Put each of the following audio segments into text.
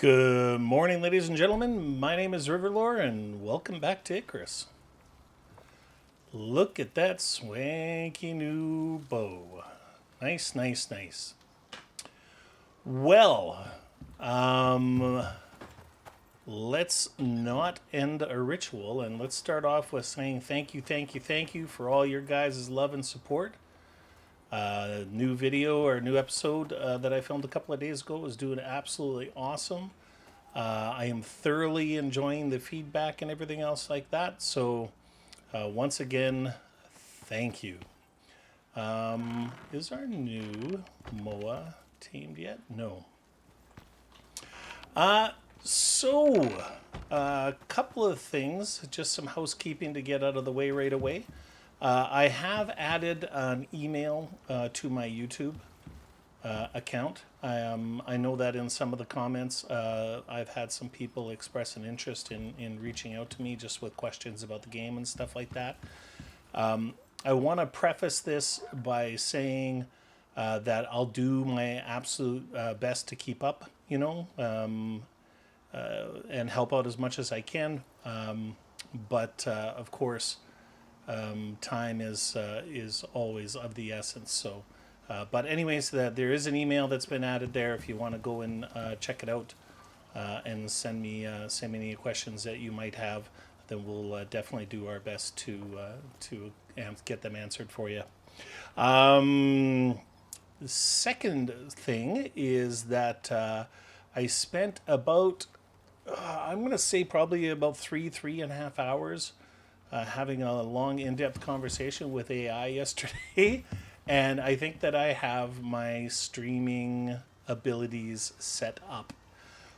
Good morning, ladies and gentlemen. My name is Riverlore, and welcome back to Icarus. Look at that swanky new bow. Nice, nice, nice. Well, let's not end a ritual, and let's start off with saying thank you, thank you, thank you for all your guys' love and support. New video or new episode that I filmed a couple of days ago was doing absolutely awesome. I am thoroughly enjoying the feedback and everything else like that. So, once again, thank you. Is our new MOA tamed yet? No. A couple of things, just some housekeeping to get out of the way right away. I have added an email to my YouTube account. I know that in some of the comments, I've had some people express an interest in reaching out to me just with questions about the game and stuff like that. I want to preface this by saying that I'll do my absolute best to keep up, and help out as much as I can. But of course, time is always of the essence. So, but anyways, there is an email that's been added there. If you want to go and check it out and send me any questions that you might have, then we'll definitely do our best to get them answered for you. The second thing is that I spent about I'm going to say probably about 3.5 hours having a long, in-depth conversation with AI yesterday, and I think that I have my streaming abilities set up.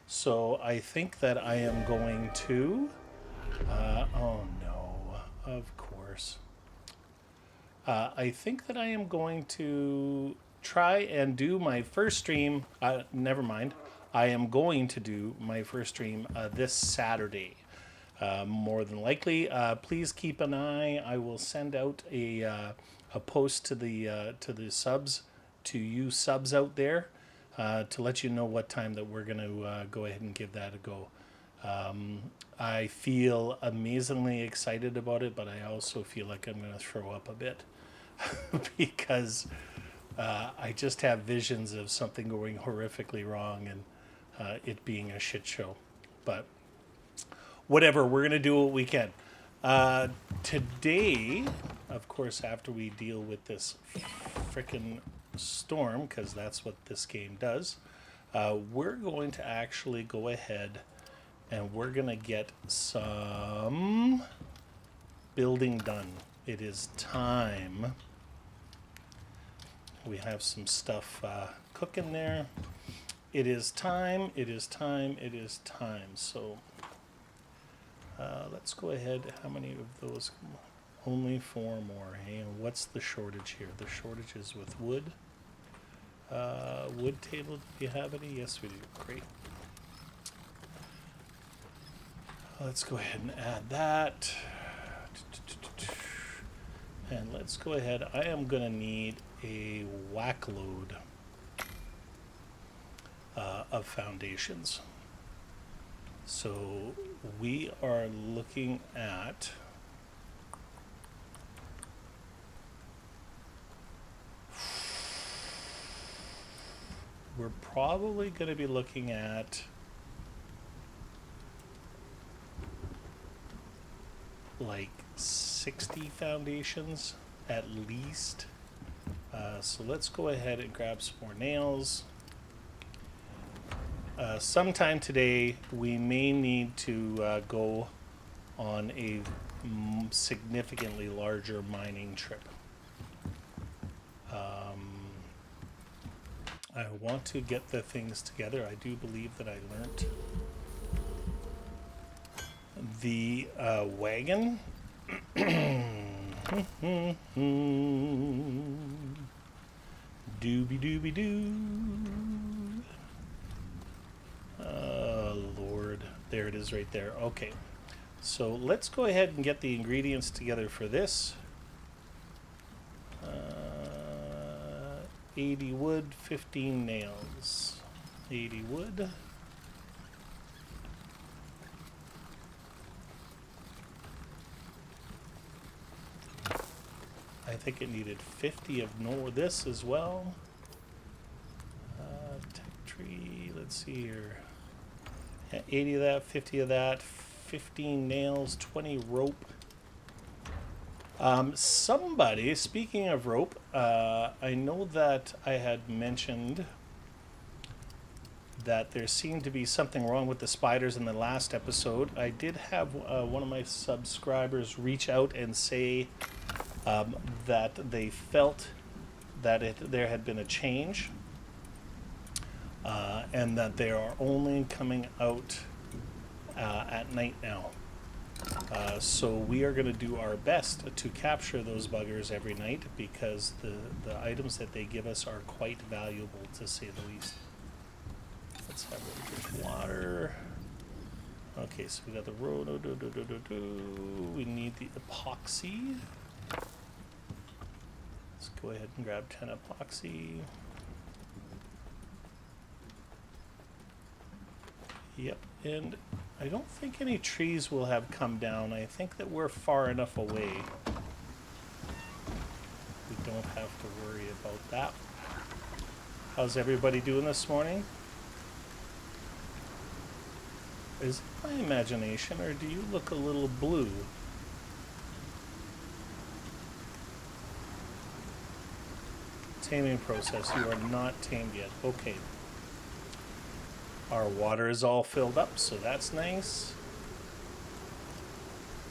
So I think that I am going to. Oh no! Of course. I think that I am going to try and do my first stream. Never mind. I am going to do my first stream this Saturday. More than likely, please keep an eye. I will send out a post to the subs, to you subs out there, to let you know what time that we're going to go ahead and give that a go. I feel amazingly excited about it, but I also feel like I'm going to throw up a bit because I just have visions of something going horrifically wrong and it being a shit show. But whatever, we're going to do what we can. Today, of course, after we deal with this frickin' storm, because that's what this game does, we're going to actually go ahead and we're going to get some building done. It is time. We have some stuff cooking there. It is time, it is time, it is time. So let's go ahead. How many of those? Only 4 more. Hey, and what's the shortage here? The shortage is with wood. Wood table, do you have any? Yes, we do. Great. Let's go ahead and add that. And let's go ahead. I am going to need a whack load of foundations. So we are looking at we're probably going to be looking at like 60 foundations at least. So let's go ahead and grab some more nails. Sometime today, we may need to go on a significantly larger mining trip. I want to get the things together. I do believe that I learned the wagon. Doobie doobie doo. Lord. There it is right there. Okay. So let's go ahead and get the ingredients together for this. 80 wood, 15 nails. 80 wood, I think it needed 50 of this as well. Tech tree, let's see here. 80 of that, 50 of that, 15 nails, 20 rope. Somebody, speaking of rope, I know that I had mentioned that there seemed to be something wrong with the spiders in the last episode. I did have one of my subscribers reach out and say that they felt that there had been a change and that they are only coming out at night now. So we are going to do our best to capture those buggers every night because the items that they give us are quite valuable, to say the least. Let's have a drink of water. Okay, so we got the road. We need the epoxy. Let's go ahead and grab 10 epoxy. Yep, and I don't think any trees will have come down. I think that we're far enough away. We don't have to worry about that. How's everybody doing this morning? Is it my imagination, or do you look a little blue? Taming process. You are not tamed yet. Okay. Our water is all filled up, so that's nice.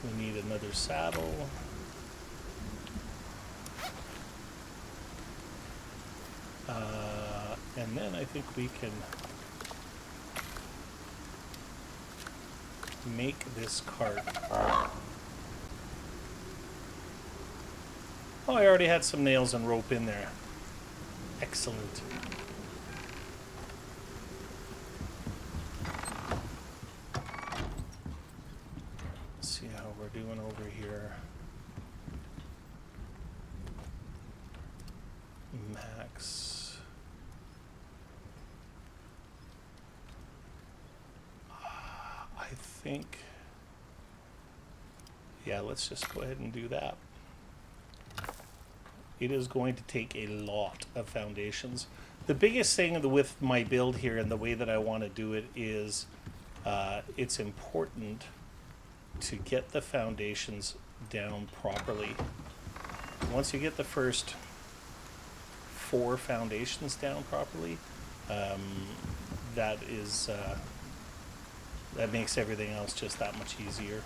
We need another saddle. And then I think we can make this cart. Oh, I already had some nails and rope in there. Excellent. Let's see how we're doing over here. Max. I think, yeah, let's just go ahead and do that. It is going to take a lot of foundations. The biggest thing with my build here and the way that I want to do it is it's important to get the foundations down properly. Once you get the first 4 foundations down properly, that makes everything else just that much easier.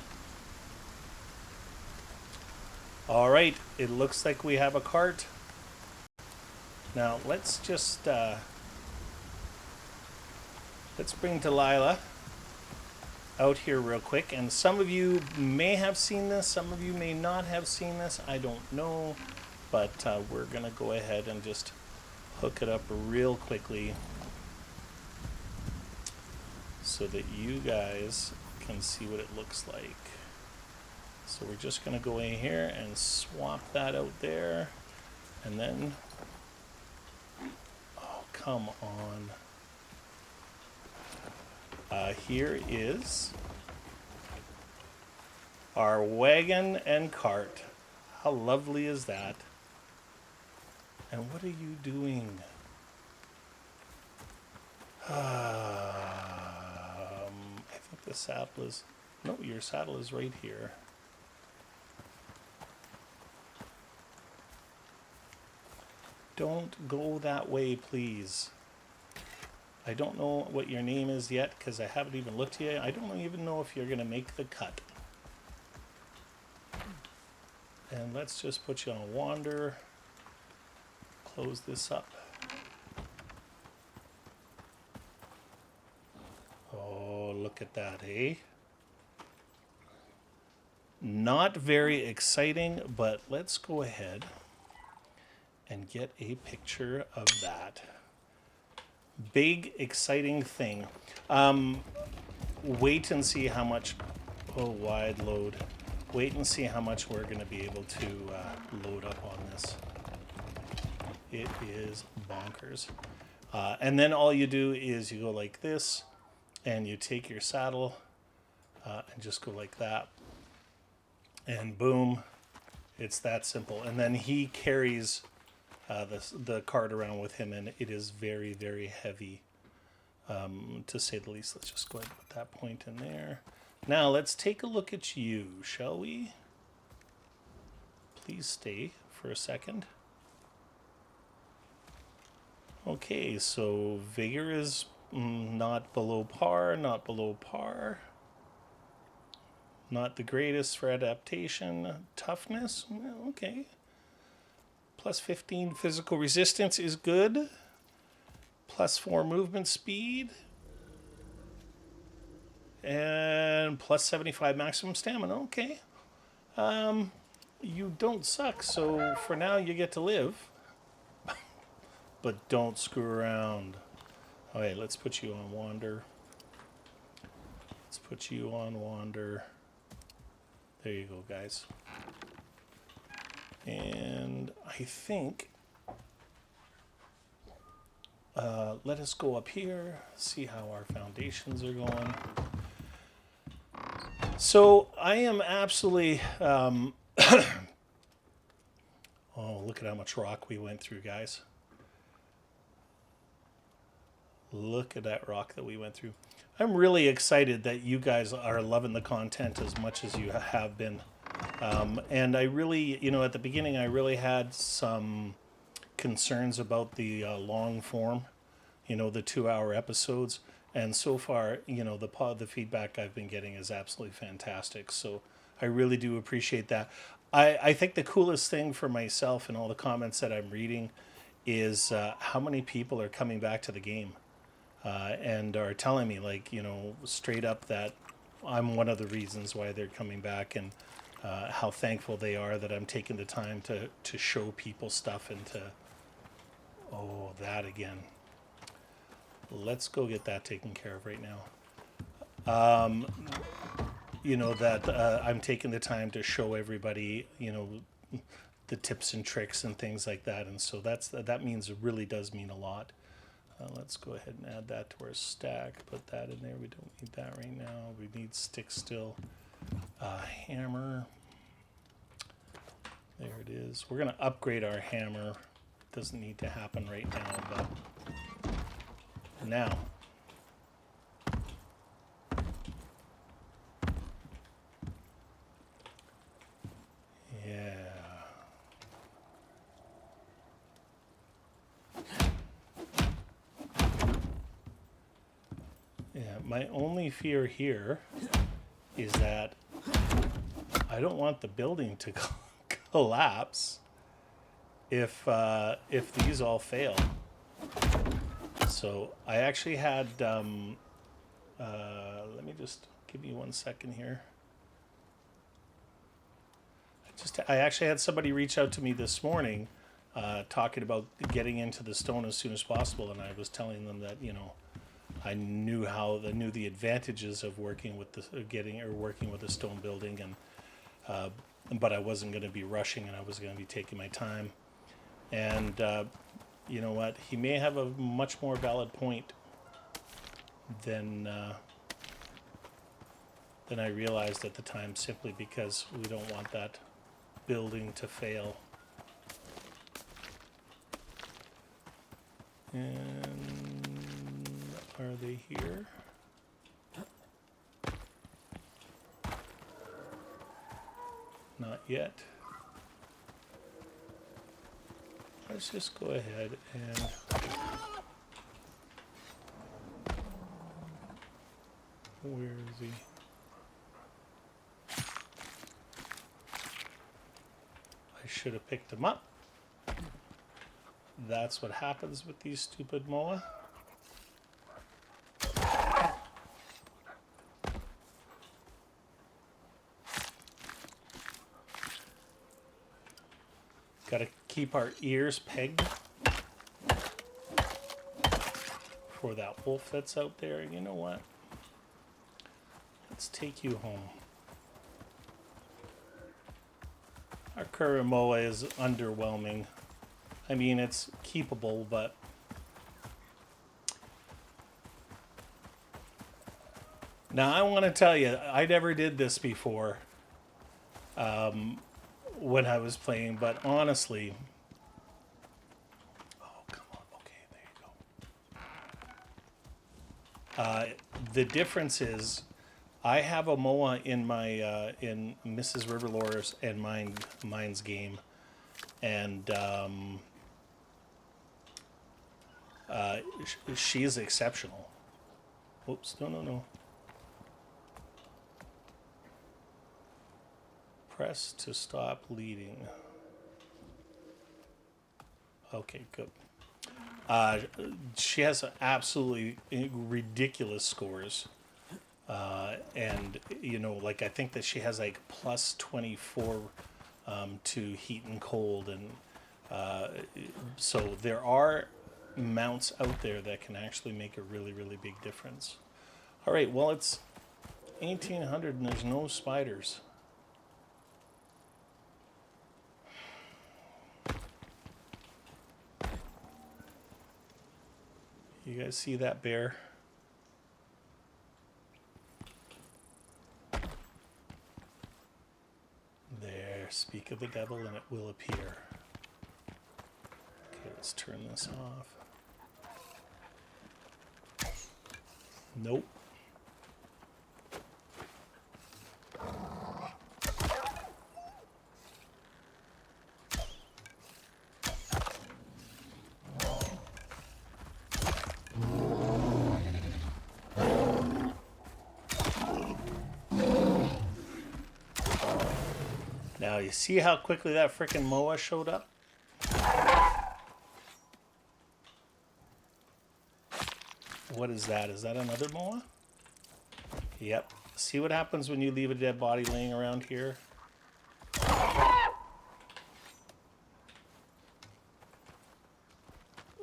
All right, it looks like we have a cart. Now let's just let's bring Delilah out here real quick. And some of you may have seen this, some of you may not have seen this. I don't know, but we're gonna go ahead and just hook it up real quickly so that you guys can see what it looks like. So we're just going to go in here and swap that out there. And then, oh, come on. Here is our wagon and cart. How lovely is that? And what are you doing? I think the saddle is... No, your saddle is right here. Don't go that way, please. I don't know what your name is yet because I haven't even looked yet. I don't even know if you're going to make the cut. And let's just put you on wander. Close this up. Oh, look at that, eh? Not very exciting, but let's go ahead and get a picture of that. Big, exciting thing. Wait and see how much... Oh, wide load. Wait and see how much we're going to be able to load up on this. It is bonkers. And then all you do is you go like this, and you take your saddle and just go like that. And boom, It's that simple. And then he carries the cart around with him, and it is very, very heavy, to say the least. Let's just go ahead and put that point in there. Now let's take a look at you, shall we? Please stay for a second. Okay, so vigor is not below par, not below par. Not the greatest for adaptation. Toughness, okay. Plus 15 physical resistance is good. Plus 4 movement speed. And plus 75 maximum stamina, okay. You don't suck, so for now you get to live. But don't screw around. Okay, let's put you on wander. Let's put you on wander. There you go, guys. And I think let us go up here, see how our foundations are going. So I am absolutely oh, look at how much rock we went through, guys. Look at that rock that we went through. I'm really excited that you guys are loving the content as much as you have been. And I really, at the beginning, I really had some concerns about the long form, the 2-hour episodes. And so far, the feedback I've been getting is absolutely fantastic. So I really do appreciate that. I think the coolest thing for myself and all the comments that I'm reading is how many people are coming back to the game. And are telling me, straight up that I'm one of the reasons why they're coming back, and how thankful they are that I'm taking the time to show people stuff and to... Oh, that again. Let's go get that taken care of right now. That I'm taking the time to show everybody, the tips and tricks and things like that. And so that means, it really does mean a lot. Let's go ahead and add that to our stack. Put that in there. We don't need that right now. We need stick still. Hammer. There it is. We're going to upgrade our hammer. Doesn't need to happen right now, but now. Yeah. Yeah, my only fear here is that I don't want the building to collapse if these all fail. So I actually had, let me just give you 1 second here. I actually had somebody reach out to me this morning, talking about getting into the stone as soon as possible, and I was telling them that I knew the advantages of working with the stone building, and but I wasn't going to be rushing, and I was going to be taking my time. And you know what? He may have a much more valid point than I realized at the time, simply because we don't want that building to fail. And are they here? Not yet. Let's just go ahead and where is he? I should have picked him up. That's what happens with these stupid MOA. Got to keep our ears pegged for that wolf that's out there. You know what? Let's take you home. Our current MOA is underwhelming. I mean, it's keepable, but now I want to tell you, I never did this before. when I was playing, but honestly, oh come on, okay, there you go. The difference is, I have a MOA in my in Mrs. Riverlore's and mine's game, and she's exceptional. Oops, no. Press to stop leading. Okay, good. She has absolutely ridiculous scores. And, you know, like I think that she has like plus 24 to heat and cold. And so there are mounts out there that can actually make a really, really big difference. All right, well, it's 1800 and there's no spiders. You guys see that bear? There, speak of the devil and it will appear. Okay, let's turn this off. Nope. Now, you see how quickly that frickin' MOA showed up? What is that? Is that another MOA? Yep. See what happens when you leave a dead body laying around here?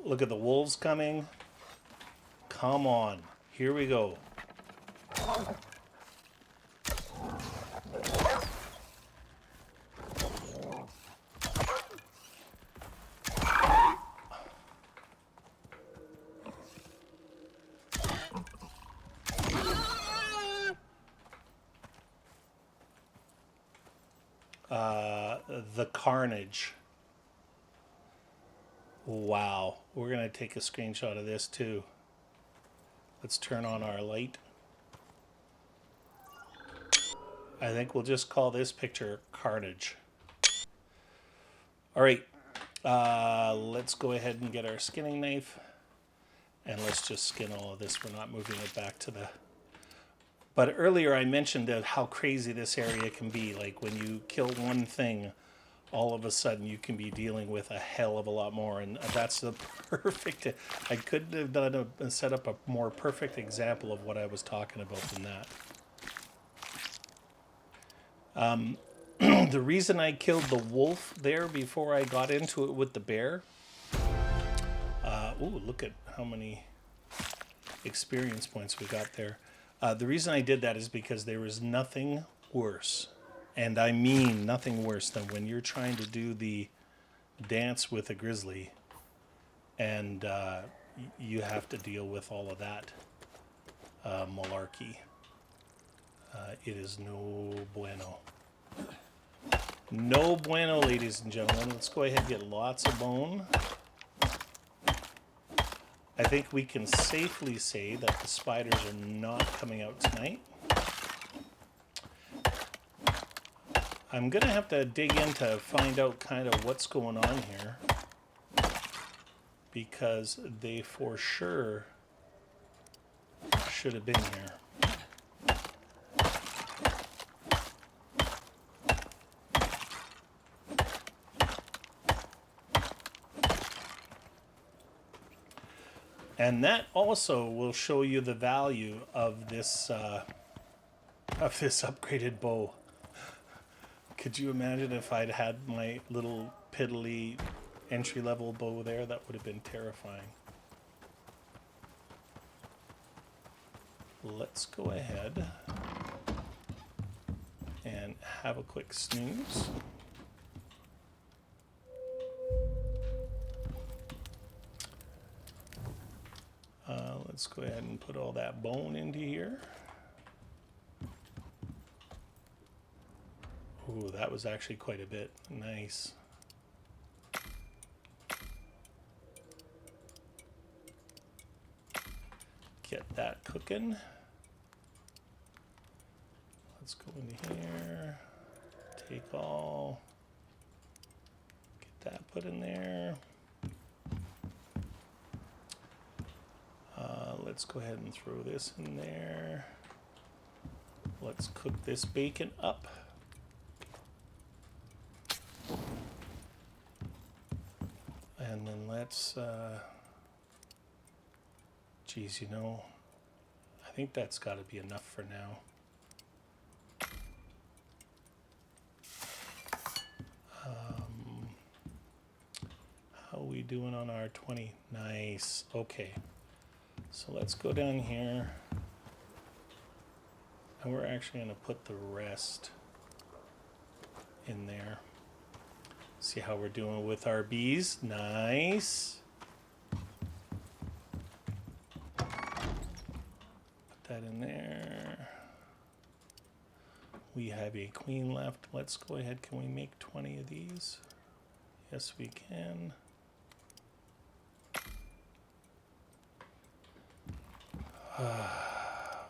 Look at the wolves coming. Come on. Here we go. The Carnage. Wow. We're going to take a screenshot of this too. Let's turn on our light. I think we'll just call this picture Carnage. All right. Let's go ahead and get our skinning knife. And let's just skin all of this. We're not moving it back to the... But earlier I mentioned how crazy this area can be. Like when you kill one thing, all of a sudden you can be dealing with a hell of a lot more. And that's the perfect... I couldn't have done set up a more perfect example of what I was talking about than that. The reason I killed the wolf there before I got into it with the bear... ooh, look at how many experience points we got there. The reason I did that is because there is nothing worse, and I mean nothing worse, than when you're trying to do the dance with a grizzly and you have to deal with all of that malarkey. It is no bueno. No bueno, ladies and gentlemen. Let's go ahead and get lots of bone. I think we can safely say that the spiders are not coming out tonight. I'm going to have to dig in to find out kind of what's going on here, because they for sure should have been here. And that also will show you the value of this upgraded bow. Could you imagine if I'd had my little piddly entry-level bow there? That would have been terrifying. Let's go ahead and have a quick snooze. Let's go ahead and put all that bone into here. Ooh, Ooh, that was actually quite a bit. Nice. Get that cooking. Let's go into here. Take all. Get that put in there. Let's go ahead and throw this in there. Let's cook this bacon up. And then let's, geez, you know, I think that's got to be enough for now. How are we doing on our 20? Nice. Okay. So let's go down here. And we're actually going to put the rest in there. See how we're doing with our bees. Nice. Put that in there. We have a queen left. Let's go ahead. Can we make 20 of these? Yes, we can.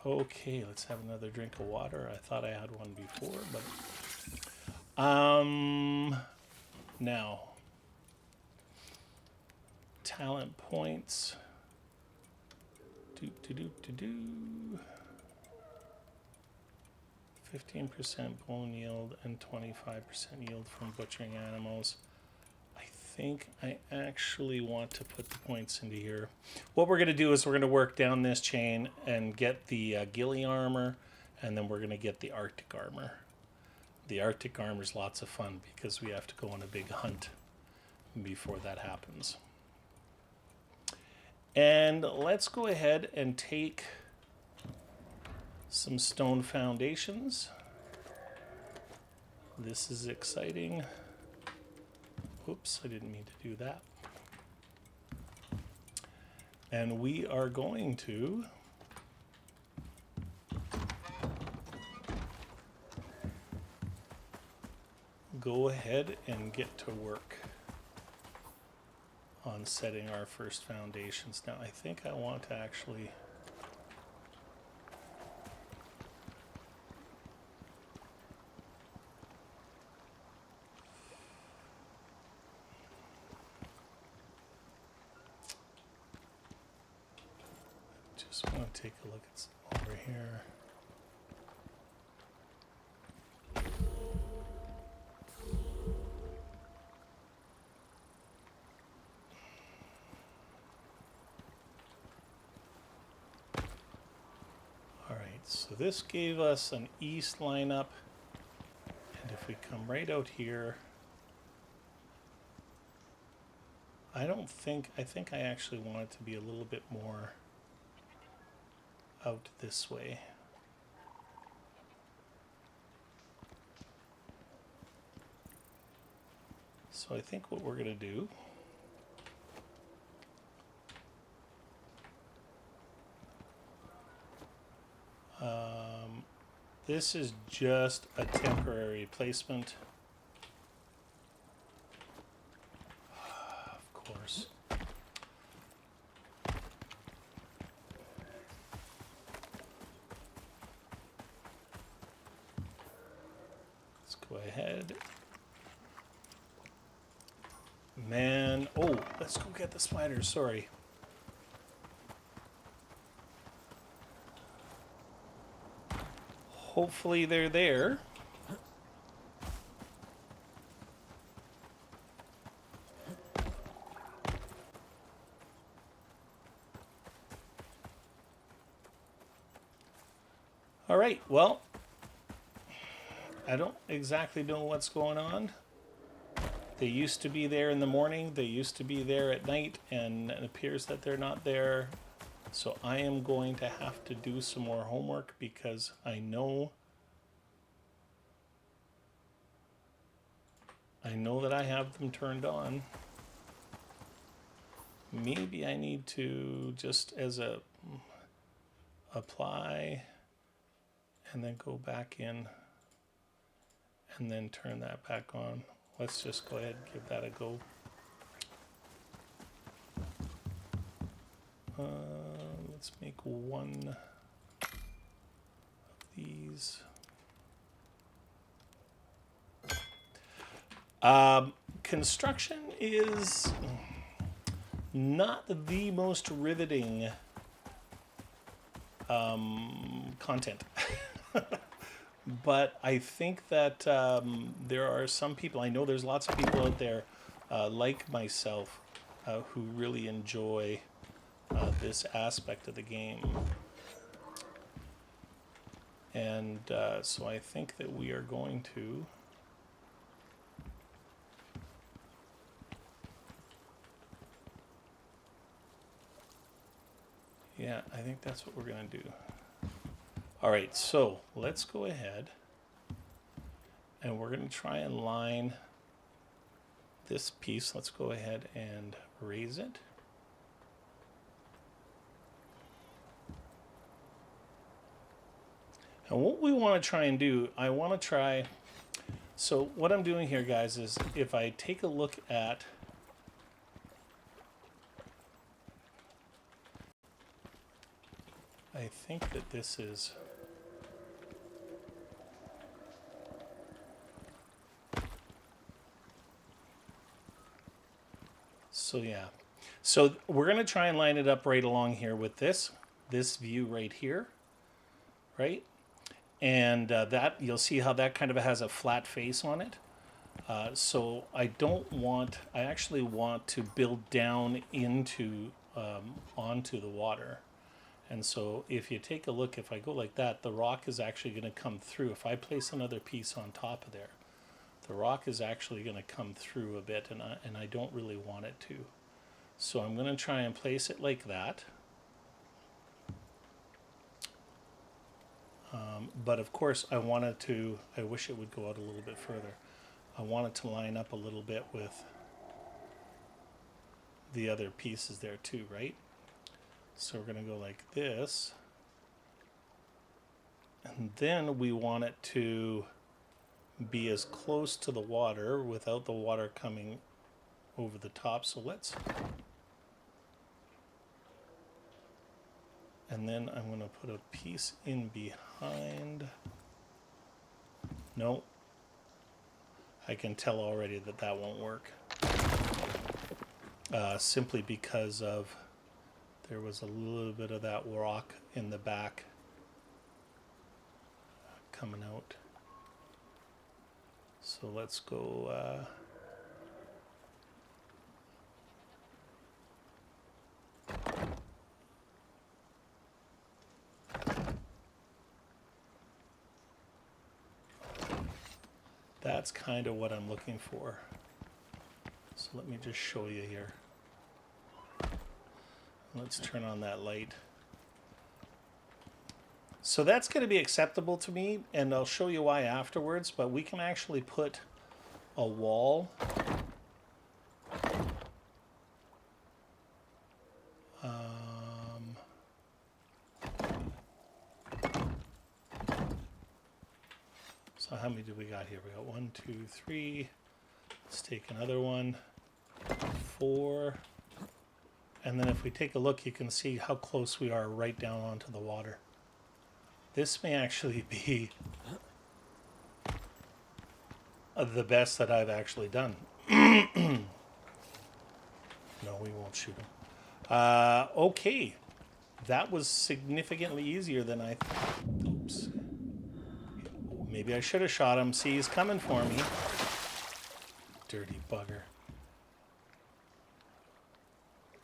Okay, let's have another drink of water. I thought I had one before, but now talent points. 15% bone yield and 25% yield from butchering animals. I think I actually want to put the points into here. What we're going to do is we're going to work down this chain and get the ghillie armor, and then we're going to get the Arctic armor. The Arctic armor is lots of fun because we have to go on a big hunt before that happens. And let's go ahead and take some stone foundations. This is exciting. Oops, I didn't mean to do that. And we are going to go ahead and get to work on setting our first foundations. Now, I think I want to actually just want to take a look at over here. All right, so this gave us an east lineup, and if we come right out here, I think I actually want it to be a little bit more out this way. So I think what we're going to do this is just a temporary placement. Of course. Let's go ahead. Man, oh, let's go get the spiders, sorry. Hopefully they're there. All right, well, I don't exactly know what's going on. They used to be there in the morning, they used to be there at night, and it appears that they're not there. So I am going to have to do some more homework because I know that I have them turned on. Maybe I need to just as a apply and then go back in and then turn that back on. Let's just go ahead and give that a go. Let's make one of these. Construction is not the most riveting content. But I think that there are some people, I know there's lots of people out there like myself who really enjoy this aspect of the game. And so I think that we are going to yeah, I think that's what we're going to do. All right, so let's go ahead and we're going to try and line this piece. Let's go ahead and raise it. And what we want to try and do, I want to try, so what I'm doing here, guys, is if I take a look at I think that this is so yeah. So we're going to try and line it up right along here with this view right here, right? And that you'll see how that kind of has a flat face on it. So I actually want to build down into onto the water. And so if you take a look, if I go like that, the rock is actually going to come through. If I place another piece on top of there, the rock is actually going to come through a bit, and I don't really want it to. So I'm going to try and place it like that. But of course, I wish it would go out a little bit further. I want it to line up a little bit with the other pieces there too, right? So we're going to go like this. And then we want it to be as close to the water without the water coming over the top. So let's... And then I'm going to put a piece in behind. No. I can tell already that that won't work. Simply because of there was a little bit of that rock in the back coming out. So let's go... That's kind of what I'm looking for. So let me just show you here. Let's turn on that light. So that's going to be acceptable to me, and I'll show you why afterwards, but we can actually put a wall. So how many do we got here? We got 1, 2, 3. Let's take another one. 4. And then if we take a look, you can see how close we are right down onto the water. This may actually be the best that I've actually done. No, we won't shoot him. Okay. That was significantly easier than I... Oops. Maybe I should have shot him. See, he's coming for me. Dirty bugger.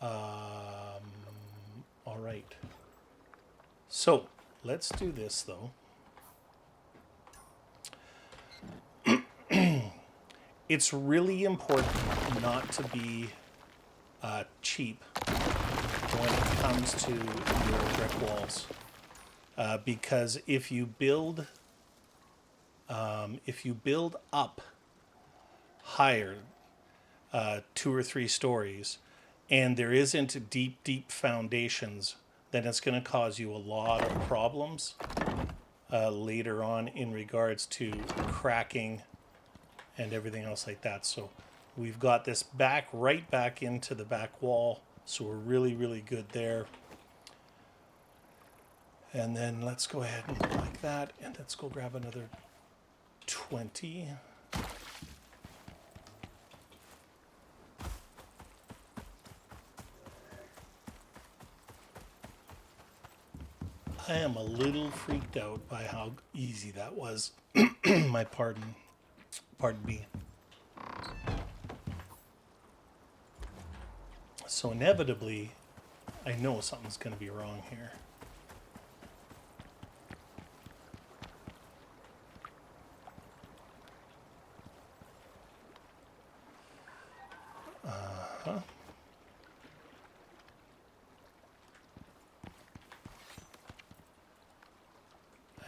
All right. So, let's do this, though. It's really important not to be cheap when it comes to your brick walls. Because if you build up higher, 2 or 3 stories, and there isn't deep foundations, then it's going to cause you a lot of problems later on in regards to cracking and everything else like that. So we've got this back right back into the back wall. So we're really, really good there. And then let's go ahead and like that. And let's go grab another 20. I am a little freaked out by how easy that was. My pardon me. So inevitably, I know something's going to be wrong here.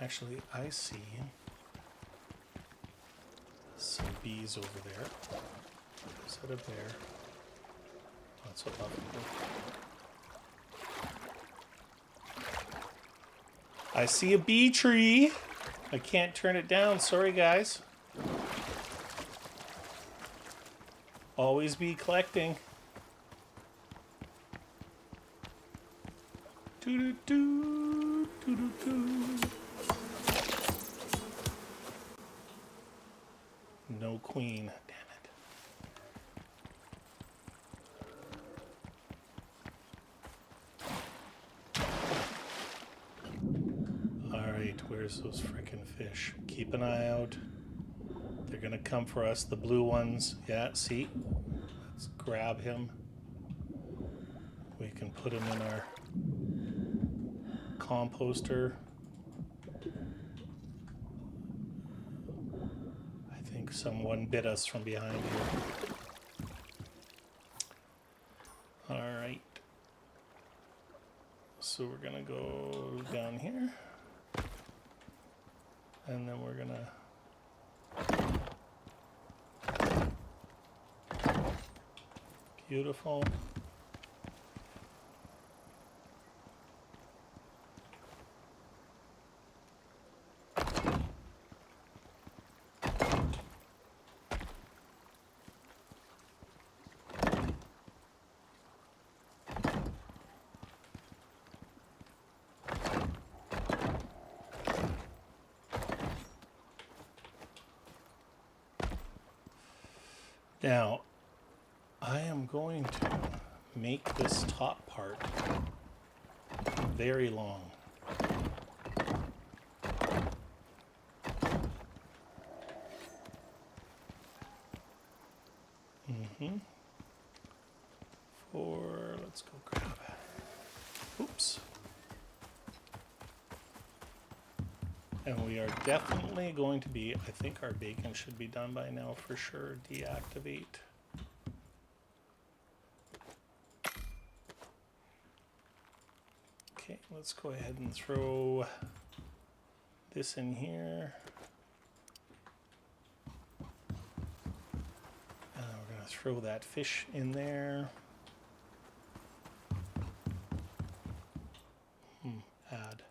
Actually, I see some bees over there. Is that a bear? That's what I see a bee tree. I can't turn it down. Sorry, guys. Always be collecting. Doo-doo-doo, doo-doo-doo. No queen. Damn it. Alright, where's those frickin' fish? Keep an eye out. They're gonna come for us. The blue ones. Yeah, see? Let's grab him. We can put him in our composter. I think someone bit us from behind here. Alright. So we're gonna go down here. And then we're gonna beautiful. Now, I am going to make this top part very long. Let's go grab it. Oops. And we are definitely going to be, I think our bacon should be done by now for sure. Deactivate. Okay, let's go ahead and throw this in here. And we're going to throw that fish in there. Add.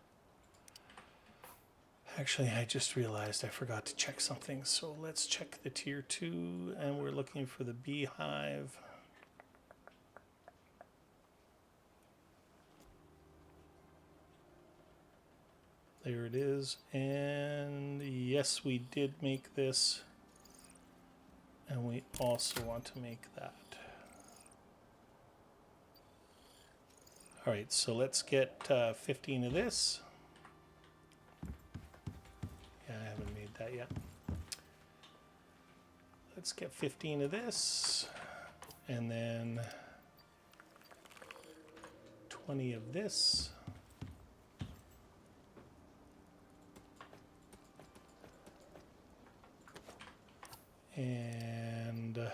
Actually, I just realized I forgot to check something. So let's check the tier 2, and we're looking for the beehive. There it is. And yes, we did make this. And we also want to make that. All right, so let's get 15 of this. Yeah, I haven't made that yet. Let's get 15 of this, and then 20 of this. And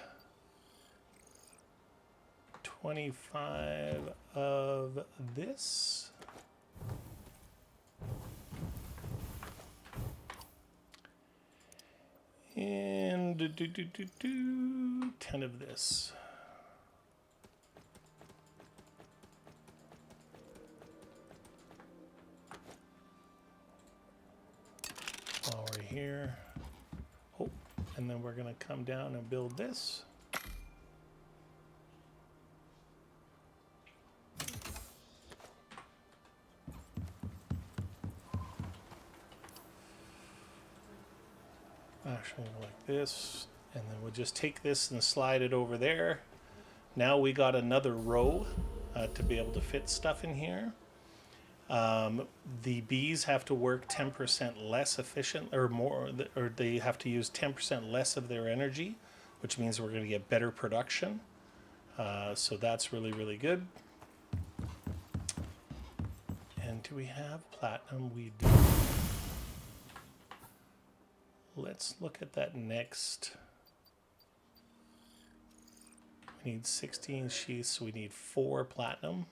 25 of this. And 10 of this. While we're here. Oh, And then we're going to come down and build this. Actually, like this. And then we'll just take this and slide it over there. Now we got another row to be able to fit stuff in here. The bees have to work 10% less efficient or more, or they have to use 10% less of their energy, which means we're going to get better production. So that's really, really good. And do we have platinum? We do. Let's look at that next. We need 16 sheaths, so we need 4 platinum.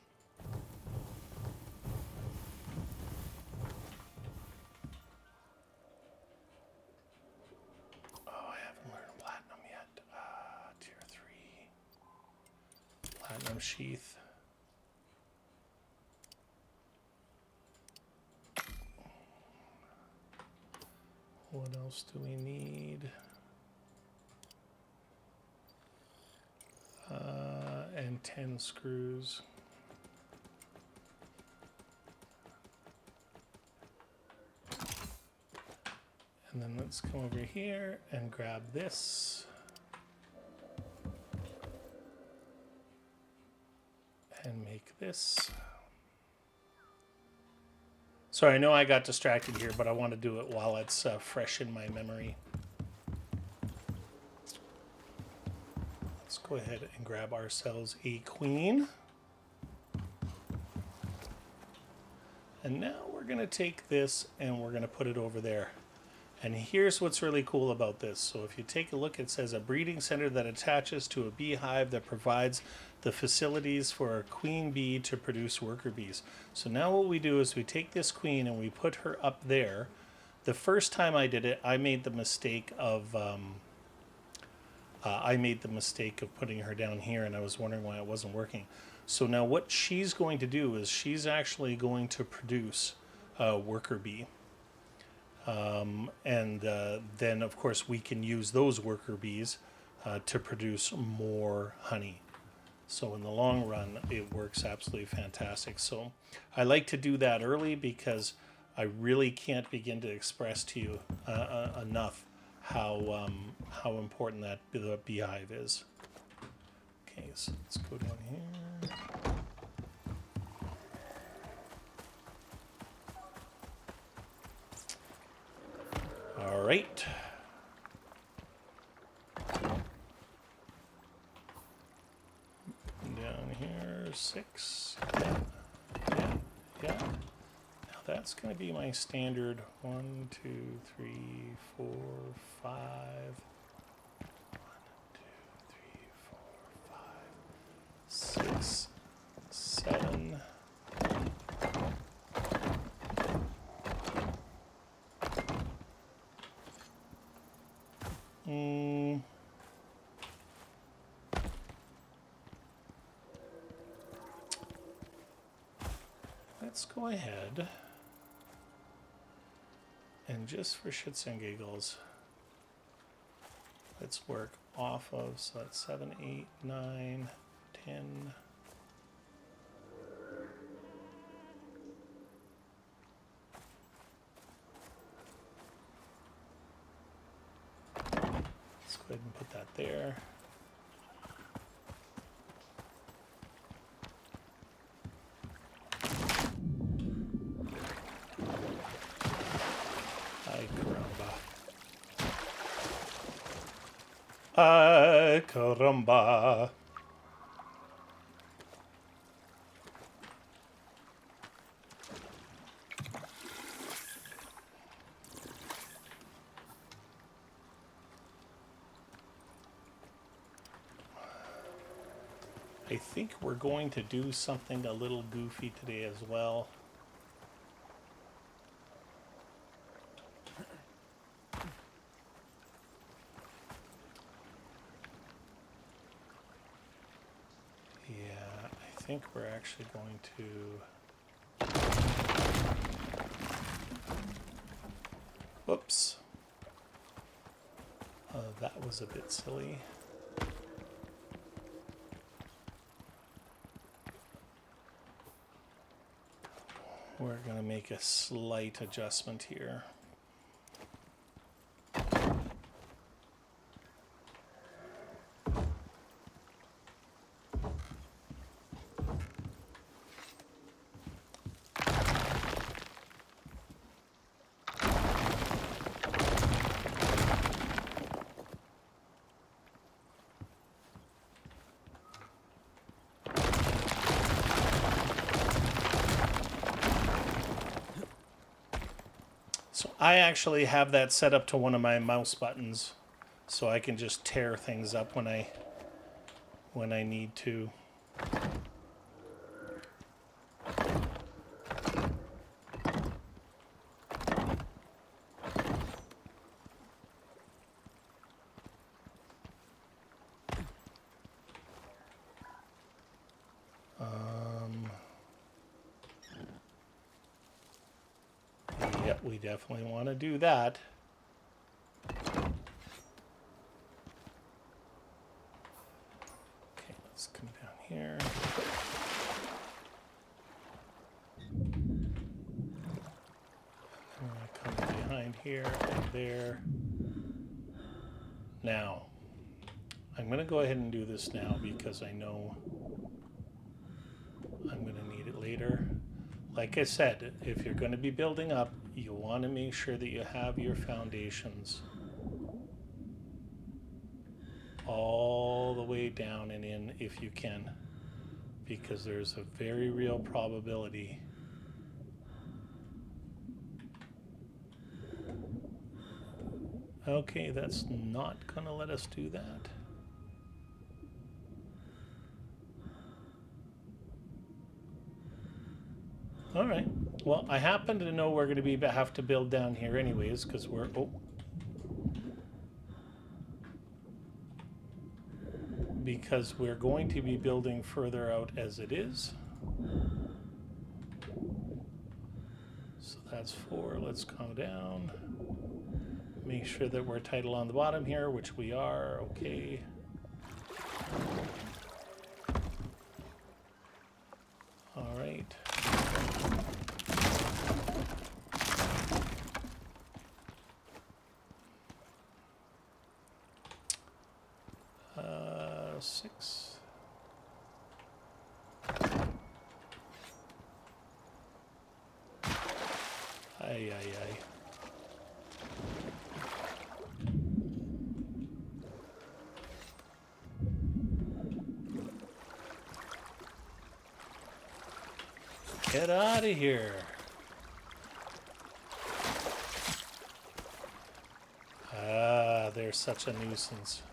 Sheath. What else do we need? And 10 screws. And then let's come over here and grab this. And make this. Sorry, I know I got distracted here, but I want to do it while it's fresh in my memory. Let's go ahead and grab ourselves a queen. And now we're going to take this and we're going to put it over there. And here's what's really cool about this. So if you take a look, it says a breeding center that attaches to a beehive that provides the facilities for a queen bee to produce worker bees. So now what we do is we take this queen and we put her up there. The first time I did it, I made the mistake of putting her down here, and I was wondering why it wasn't working. So now what she's going to do is she's actually going to produce a worker bee. Then, of course, we can use those worker bees to produce more honey. So in the long run, it works absolutely fantastic. So I like to do that early because I really can't begin to express to you enough how important that beehive is. Okay, so let's go down here. All right. Down here, 6. Yeah. Now that's going to be my standard 1, 2, 3, 4, 5. 1, 2, 3, 4, 5, 6, 7. Let's go ahead and just for shits and giggles, let's work off of, so that's 7, 8, 9, 10. Let's go ahead and put that there. Ay, caramba. I think we're going to do something a little goofy today as well. I think we're actually going to, whoops, That was a bit silly. We're going to make a slight adjustment here. So I actually have that set up to one of my mouse buttons, so I can just tear things up when I need to. Yep, we definitely want to do that. Okay, let's come down here. I'm going to come behind here and there. Now, I'm going to go ahead and do this now because I know I'm going to need it later. Like I said, if you're going to be building up, you want to make sure that you have your foundations all the way down and in if you can, because there's a very real probability okay, that's not going to let us do that. All right. Well, I happen to know we're going to have to build down here anyways, because we're because we're going to be building further out as it is. So that's 4. Let's go down. Make sure that we're tight on the bottom here, which we are. Okay. All right. Six. Ay, ay, ay. Get out of here. Ah, they're such a nuisance.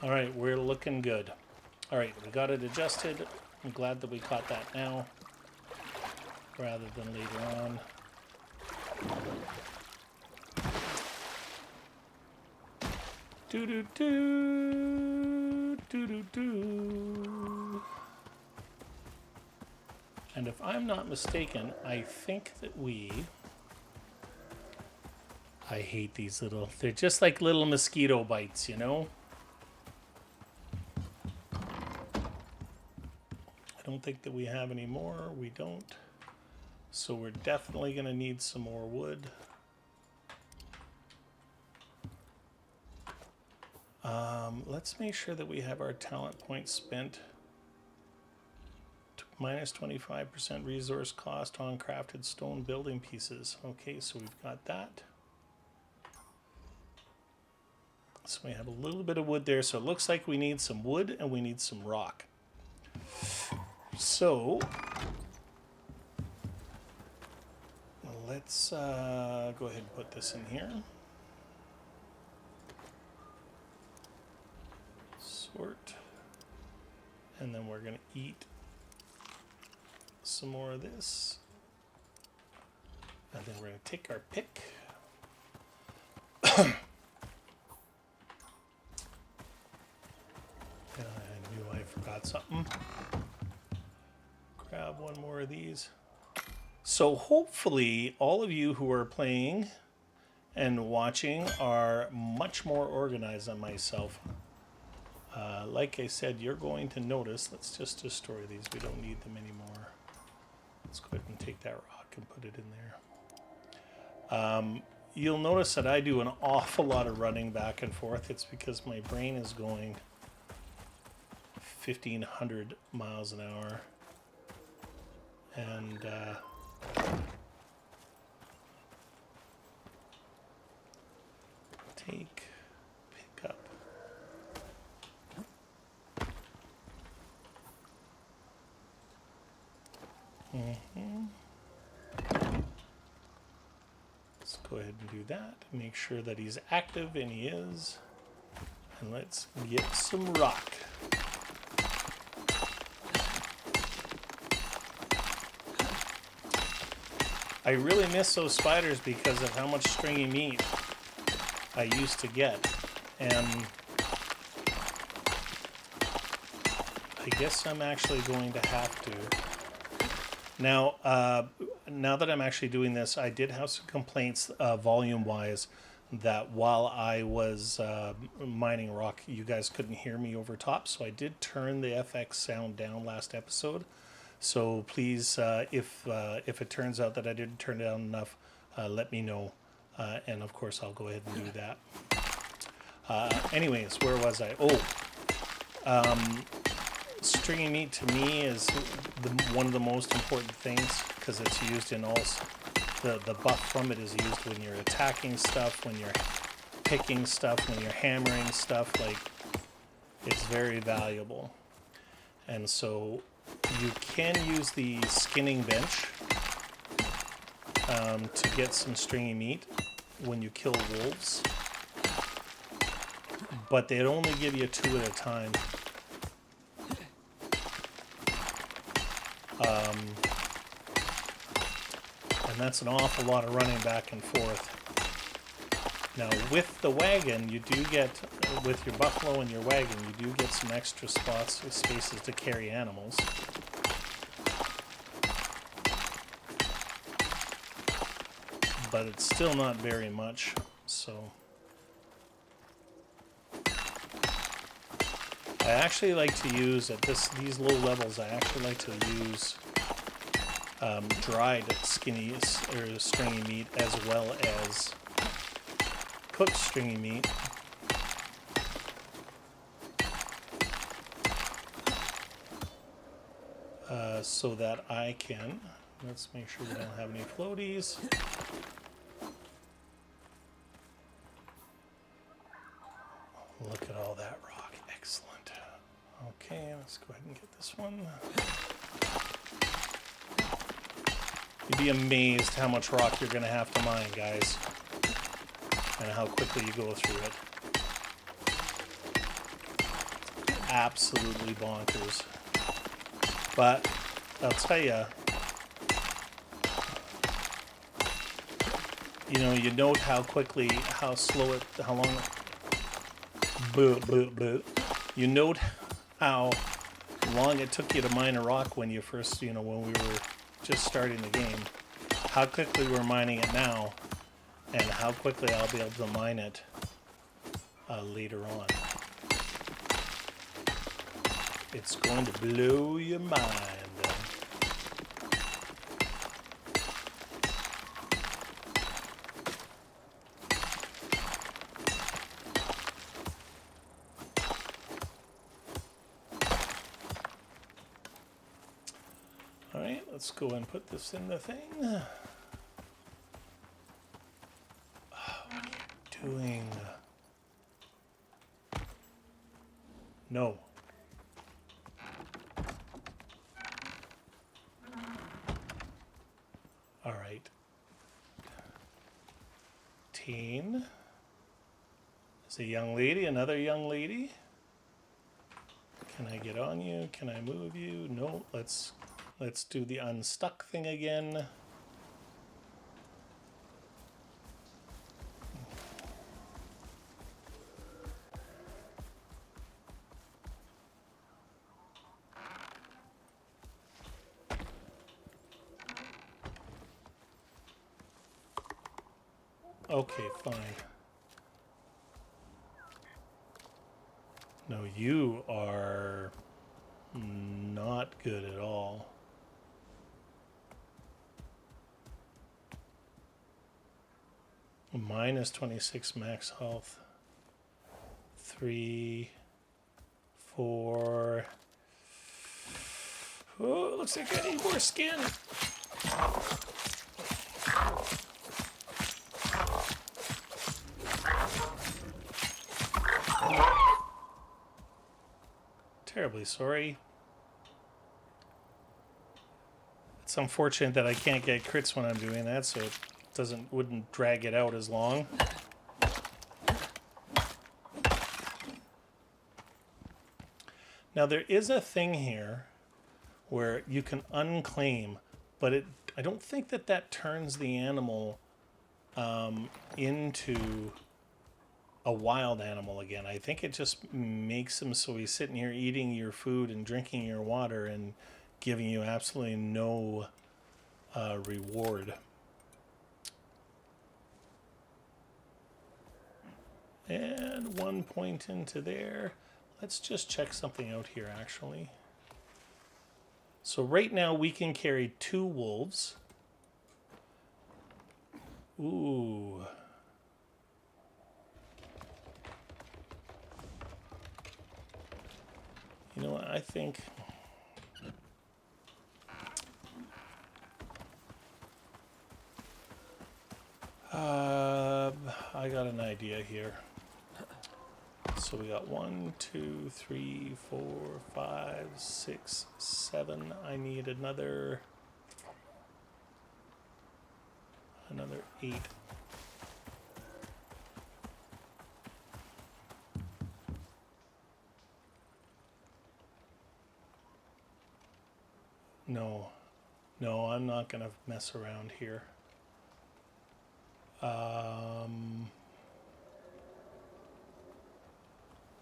All right, we're looking good. All right, we got it adjusted. I'm glad that we caught that now rather than later on. Do-do-do, do-do-do. And if I'm not mistaken, I think that I hate these little, they're just like little mosquito bites, you know? I don't think that we have any more. We don't. So we're definitely going to need some more wood. Let's make sure that we have our talent points spent. Minus 25% resource cost on crafted stone building pieces. Okay, so we've got that. So we have a little bit of wood there. So it looks like we need some wood and we need some rock. So let's go ahead and put this in here. Sort. And then we're going to eat some more of this. And then we're going to take our pick. I knew I forgot something. Grab one more of these. So hopefully all of you who are playing and watching are much more organized than myself. Like I said, you're going to notice, let's just destroy these. We don't need them anymore. Let's go ahead and take that rock and put it in there. You'll notice that I do an awful lot of running back and forth. It's because my brain is going 1,500 miles an hour. And pick up. Let's go ahead and do that. Make sure that he's active, and he is. And let's get some rock. I really miss those spiders because of how much stringy meat I used to get. And I guess I'm actually going to have to. Now, now that I'm actually doing this, I did have some complaints volume-wise that while I was mining rock, you guys couldn't hear me over top. So I did turn the FX sound down last episode. So please, if it turns out that I didn't turn it down enough, let me know. And of course, I'll go ahead and do that. Anyways, where was I? Stringy meat to me is one of the most important things because it's used in all. The buff from it is used when you're attacking stuff, when you're picking stuff, when you're hammering stuff. Like, it's very valuable. And so you can use the skinning bench to get some stringy meat when you kill wolves, but they only give you 2 at a time. And that's an awful lot of running back and forth. Now with the wagon, you do get, with your buffalo and your wagon, you do get some extra spaces to carry animals. But it's still not very much, so. I actually like to use, at these low levels, I actually like to use dried skinny or stringy meat as well as cooked stringy meat. So that I can, let's make sure we don't have any floaties. Look at all that rock, excellent. Okay, let's go ahead and get this one. You'd be amazed how much rock you're going to have to mine, guys, and how quickly you go through it. Absolutely bonkers. But I'll tell you, you know, you note how quickly, how slow it, how long, you note how long it took you to mine a rock when you first, you know, when we were just starting the game. How quickly we're mining it now, and how quickly I'll be able to mine it later on. It's going to blow your mind. All right, let's go and put this in the thing. Oh, what are you doing? No. All right. Teen. There's a young lady, another young lady. Can I get on you? Can I move you? No, let's do the unstuck thing again. Okay, fine. No, you are not good at all. Minus 26 max health. 3, 4. Oh, it looks like I need more skin. Terribly sorry. It's unfortunate that I can't get crits when I'm doing that, so it wouldn't drag it out as long. Now there is a thing here where you can unclaim, but I don't think that turns the animal into a wild animal again. I think it just makes him so he's sitting here eating your food and drinking your water and giving you absolutely no reward. And 1 point into there. Let's just check something out here, actually. So right now we can carry 2 wolves. Ooh. You know what, I think... I got an idea here. So we got 1, 2, 3, 4, 5, 6, 7. I need another 8. No, I'm not gonna mess around here.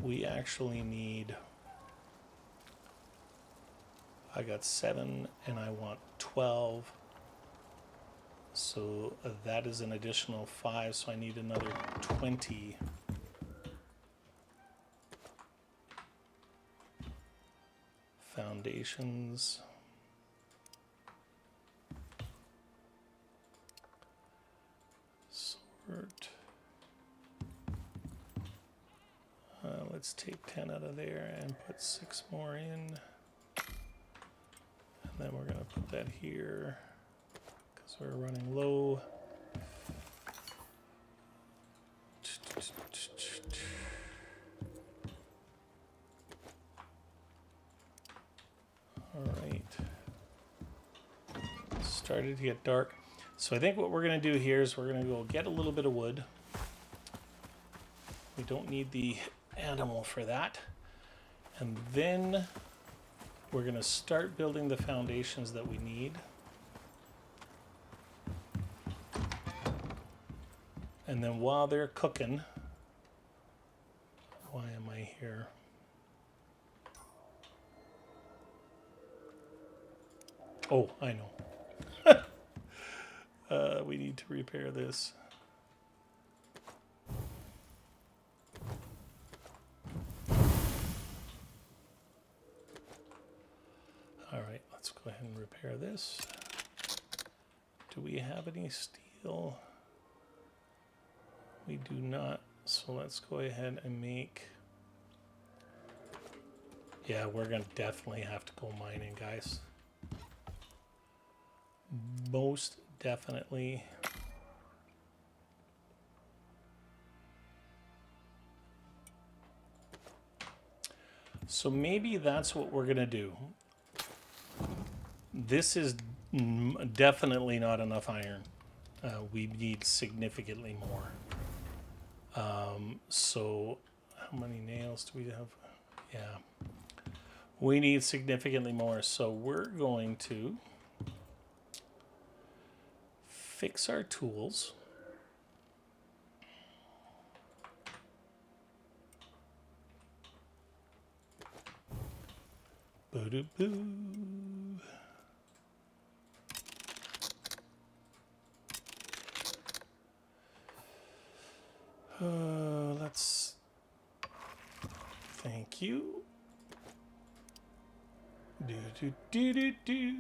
We actually need... I got 7 and I want 12. So that is an additional 5, so I need another 20. Foundations. Sort. Let's take 10 out of there and put 6 more in. And then we're going to put that here because we're running low. All right. Started to get dark. So I think what we're going to do here is we're going to go get a little bit of wood. We don't need the animal for that. And then we're going to start building the foundations that we need. And then while they're cooking, why am I here? Oh, I know. We need to repair this. All right, let's go ahead and repair this. Do we have any steel? We do not, so let's go ahead and make... Yeah, we're gonna definitely have to go mining, guys. Most definitely. So maybe that's what we're gonna do. This is definitely not enough iron. We need significantly more. So how many nails do we have? Yeah. We need significantly more. So we're going to fix our tools. Boo-doo-boo. Thank you. Do, do, do, do, do.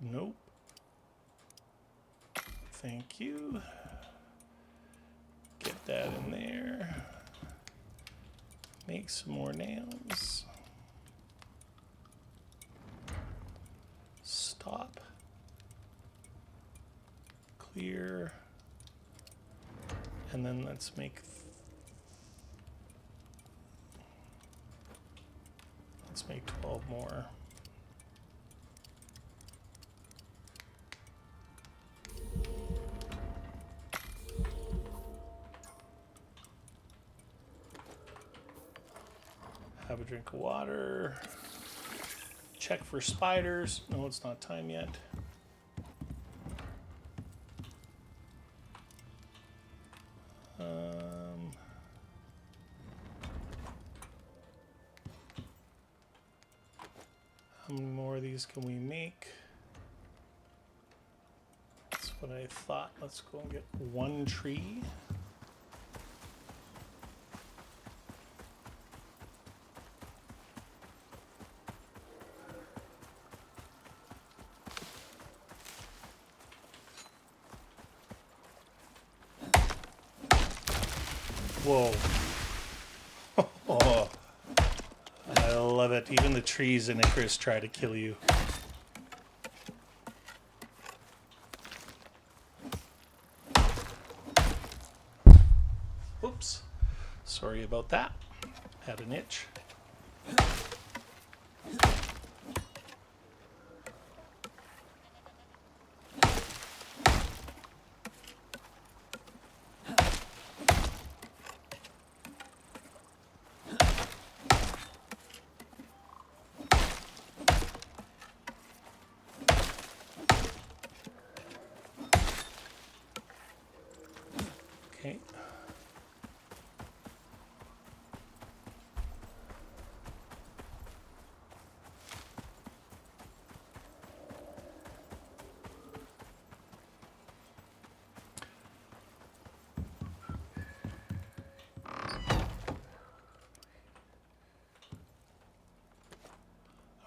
Nope. Thank you. Get that in there. Make some more nails. Stop. Clear. And then let's make... Let's make 12 more. Have a drink of water. Check for spiders. No, it's not time yet. How many more of these can we make? That's what I thought. Let's go and get one tree. Whoa. Oh, I love it. Even the trees in Icarus try to kill you. Oops. Sorry about that. Had an itch. Okay.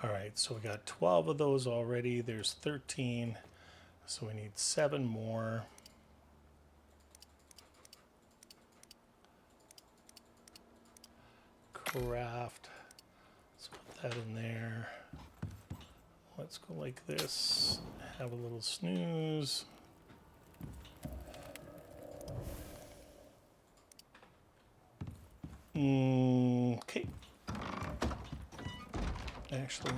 All right, so we got 12 of those already. There's 13, so we need 7 more. Craft. Let's put that in there. Let's go like this. Have a little snooze. Okay. Actually,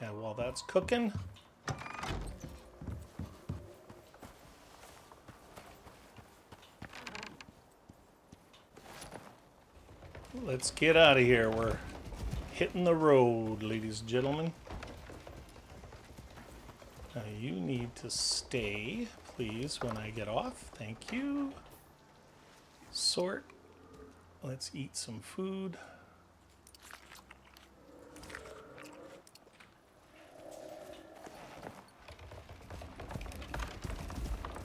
yeah, while that's cooking, let's get out of here. We're hitting the road, ladies and gentlemen. Now you need to stay, please, when I get off. Thank you. Sort. Let's eat some food.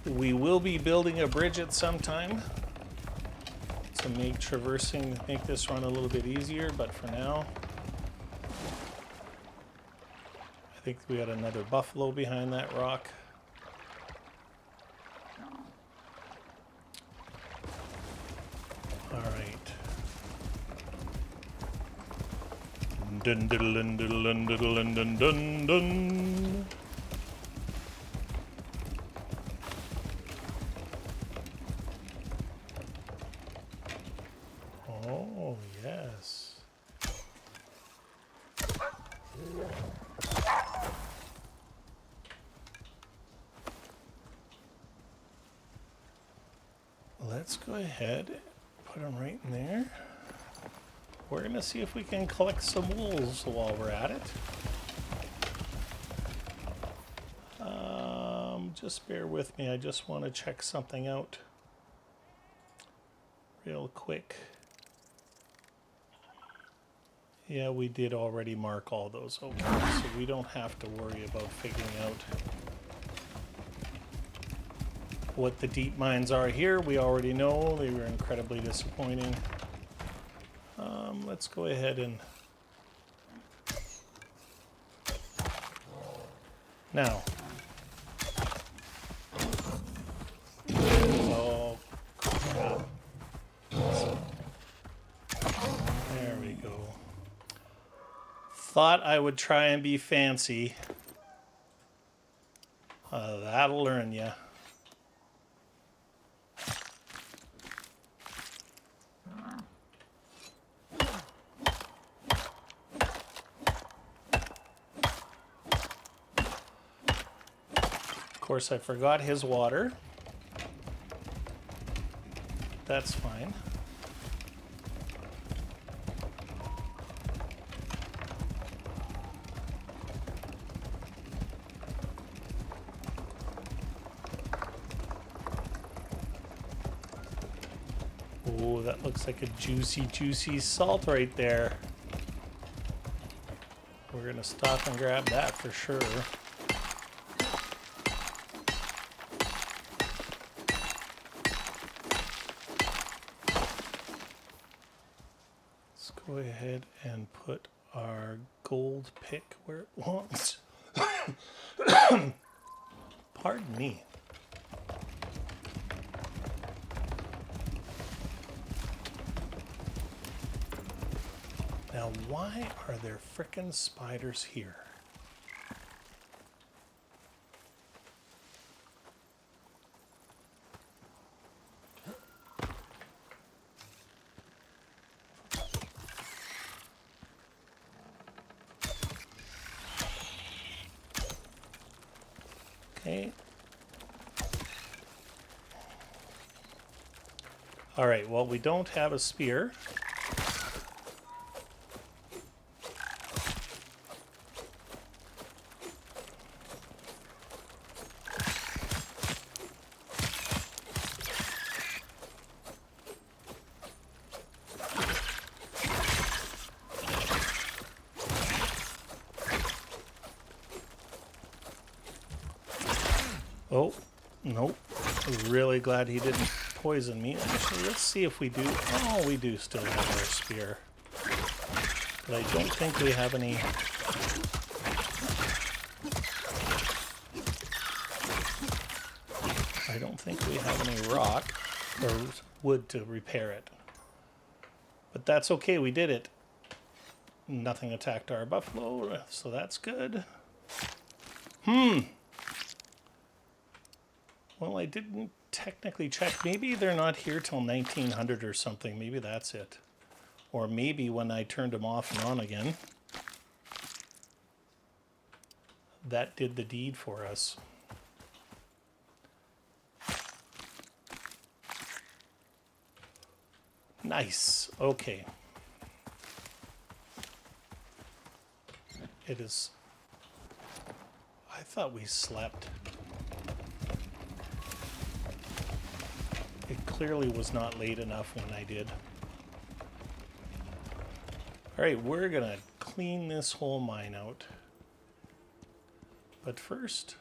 We will be building a bridge at some time to make this run a little bit easier, but for now, I think we got another buffalo behind that rock. All right. Dun dun dun dun dun dun dun dun dun. Oh yes. Let's go ahead, put them right in there. We're going to see if we can collect some wools while we're at it. Just bear with me. I just want to check something out real quick. Yeah, we did already mark all those. Okay, so we don't have to worry about figuring out what the deep mines are here. We already know they were incredibly disappointing. Let's go ahead and... Now. Oh, crap. There we go. Thought I would try and be fancy. That'll learn ya. Of course, I forgot his water. That's fine. Oh, that looks like a juicy, juicy salt right there. We're gonna stop and grab that for sure. Let's go ahead and put our gold pick where it wants. Pardon me. Now, why are there frickin' spiders here? Okay. All right, well, we don't have a spear. Oh, nope. Really glad he didn't poison me. Actually, let's see if we do. Oh, we do still have our spear. But I don't think we have any. I don't think we have any rock or wood to repair it. But that's okay, we did it. Nothing attacked our buffalo, so that's good. Well, I didn't technically check. Maybe they're not here till 1900 or something. Maybe that's it. Or maybe when I turned them off and on again, that did the deed for us. Nice. Okay. It is... I thought we slept. It clearly was not late enough when I did. All right, we're gonna clean this whole mine out. But first...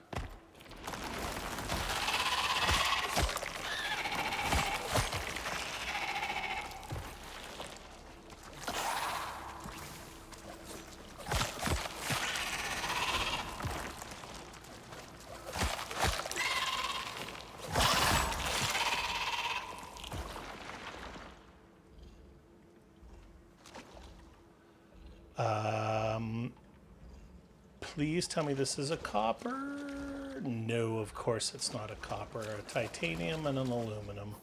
Please tell me this is a copper. No, of course it's not a copper. A titanium and an aluminum.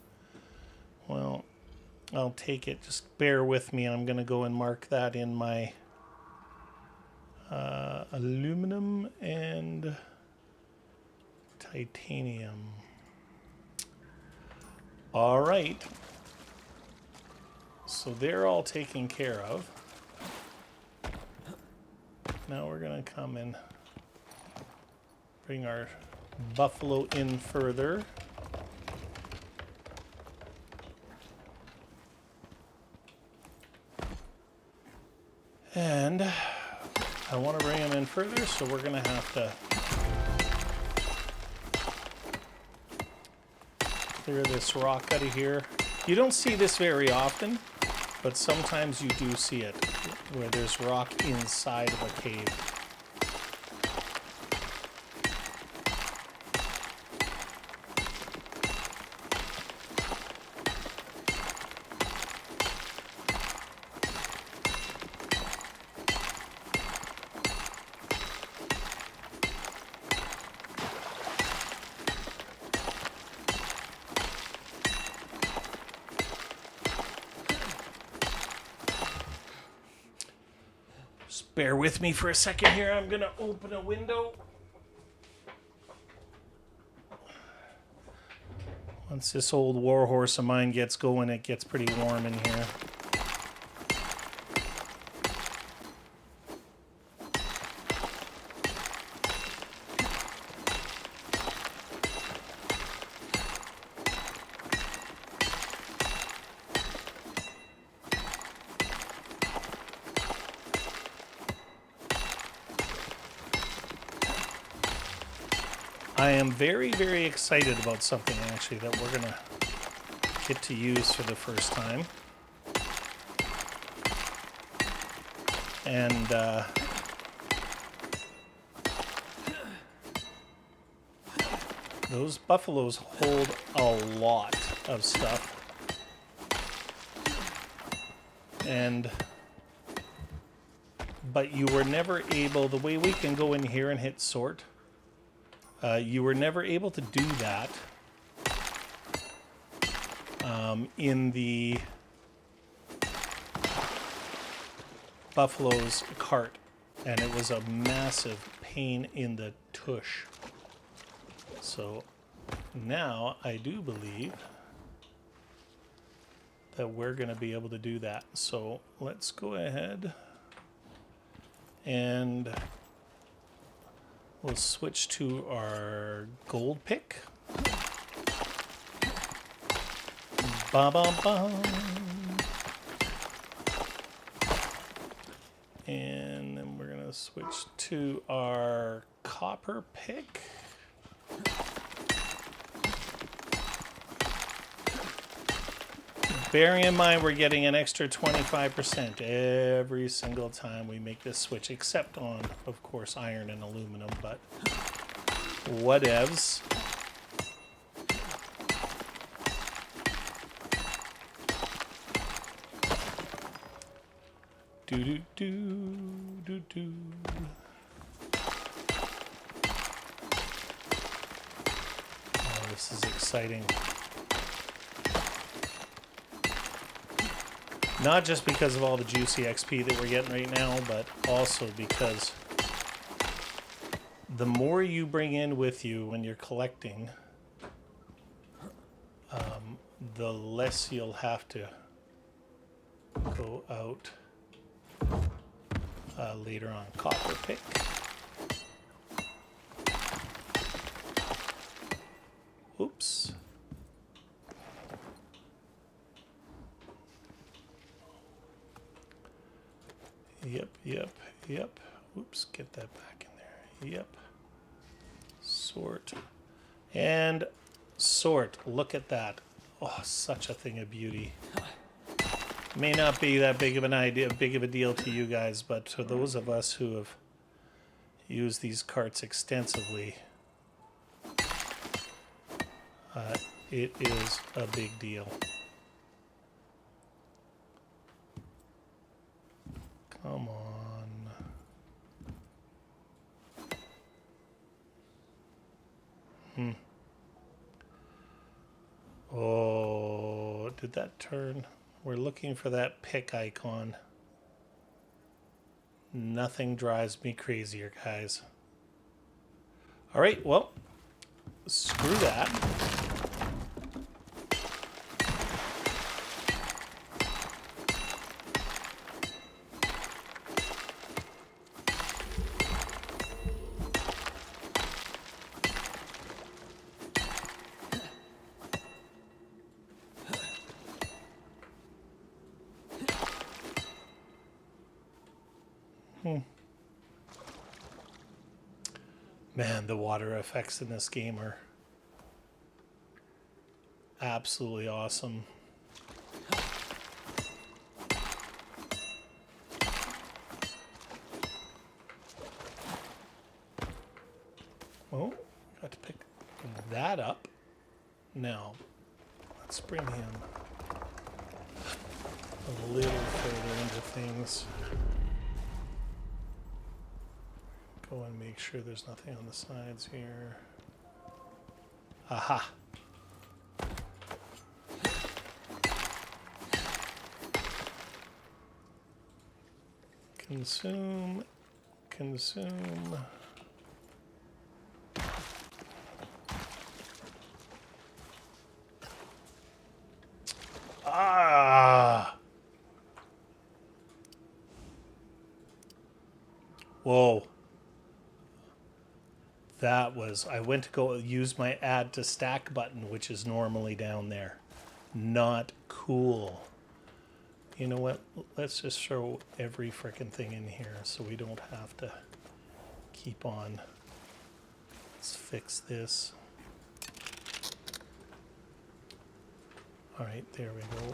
Well, I'll take it. Just bear with me. I'm going to go and mark that in my aluminum and titanium. All right. So they're all taken care of. Now we're going to come and bring our buffalo in further. And I want to bring him in further, so we're going to have to clear this rock out of here. You don't see this very often, but sometimes you do see it, where there's rock inside of a cave. Bear with me for a second here. I'm going to open a window. Once this old warhorse of mine gets going, it gets pretty warm in here. I am very, very excited about something, actually, that we're going to get to use for the first time. And those buffaloes hold a lot of stuff. But you were never able, the way we can go in here and hit sort, you were never able to do that in the buffalo's cart, and it was a massive pain in the tush. So now I do believe that we're going to be able to do that. So let's go ahead and we'll switch to our gold pick. Ba-ba-bum. And then we're going to switch to our copper pick. Bearing in mind we're getting an extra 25% every single time we make this switch, except on, of course, iron and aluminum, but whatevs. Do-do-do-do-do. Oh, this is exciting. Not just because of all the juicy XP that we're getting right now, but also because the more you bring in with you when you're collecting, the less you'll have to go out later on. Copper pick. Oops. Yep. Oops, get that back in there. Yep. Sort. And sort. Look at that. Oh, such a thing of beauty. May not be that big of a deal to you guys, but to those of us who have used these carts extensively, it is a big deal. Come on. Oh, did that turn? We're looking for that pick icon. Nothing drives me crazier, guys. All right, well, screw that. Man, the water effects in this game are absolutely awesome. Oh, got to pick that up. Now, let's bring him a little further into things. Go and make sure there's nothing on the sides here. Aha! Consume, consume. Ah! Whoa. That was, I went to go use my add to stack button, which is normally down there. Not cool. You know what? Let's just throw every frickin' thing in here so we don't have to keep on. Let's fix this. All right, there we go.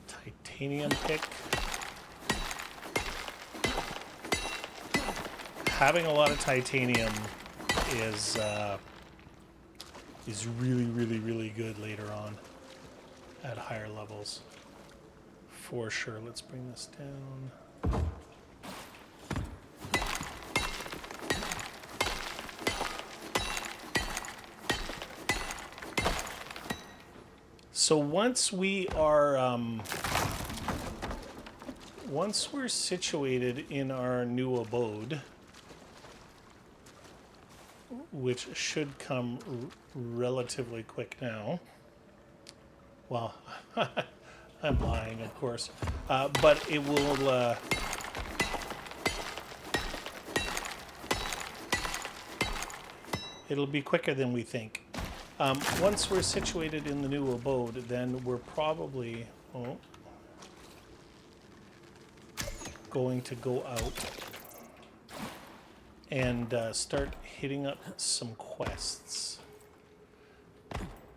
Titanium pick. Having a lot of titanium is really, really, really good later on at higher levels. For sure. Let's bring this down. So once we are once we're situated in our new abode, which should come relatively quick now. Well, I'm lying, of course, but it will. It'll be quicker than we think. Once we're situated in the new abode, then we're probably going to go out and start hitting up some quests.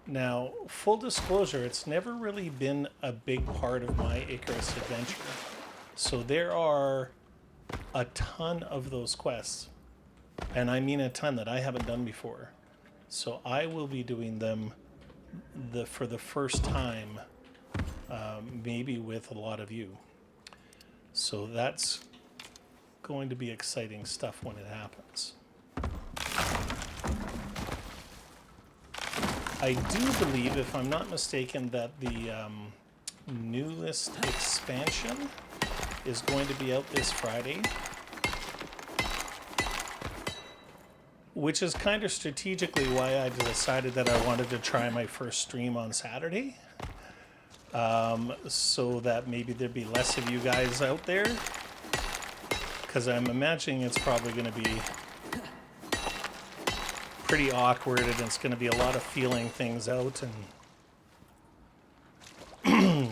Now, full disclosure, it's never really been a big part of my Icarus adventure. So there are a ton of those quests. And I mean a ton that I haven't done before. So I will be doing them for the first time, maybe with a lot of you. So that's going to be exciting stuff when it happens. I do believe, if I'm not mistaken, that the newest expansion is going to be out this Friday, which is kind of strategically why I decided that I wanted to try my first stream on Saturday, so that maybe there'd be less of you guys out there, because I'm imagining it's probably going to be pretty awkward and it's going to be a lot of feeling things out. And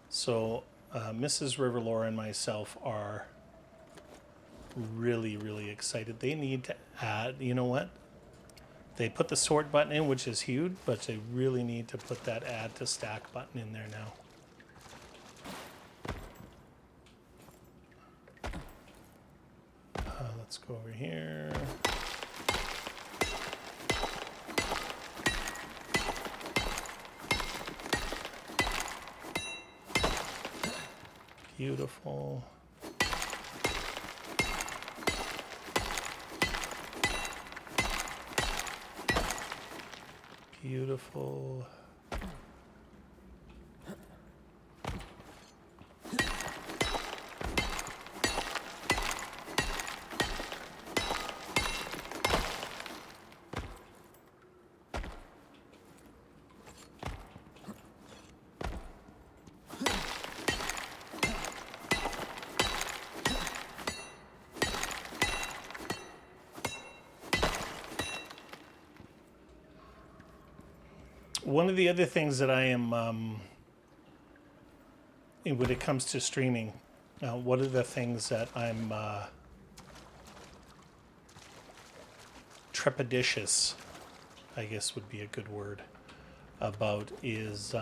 so Mrs. Riverlore and myself are really, really excited. They need to add, you know what? They put the sort button in, which is huge, but they really need to put that add to stack button in there now. Let's go over here. Beautiful. Beautiful. One of the other things that I am when it comes to streaming, what are the things that I'm trepidatious, I guess would be a good word, about is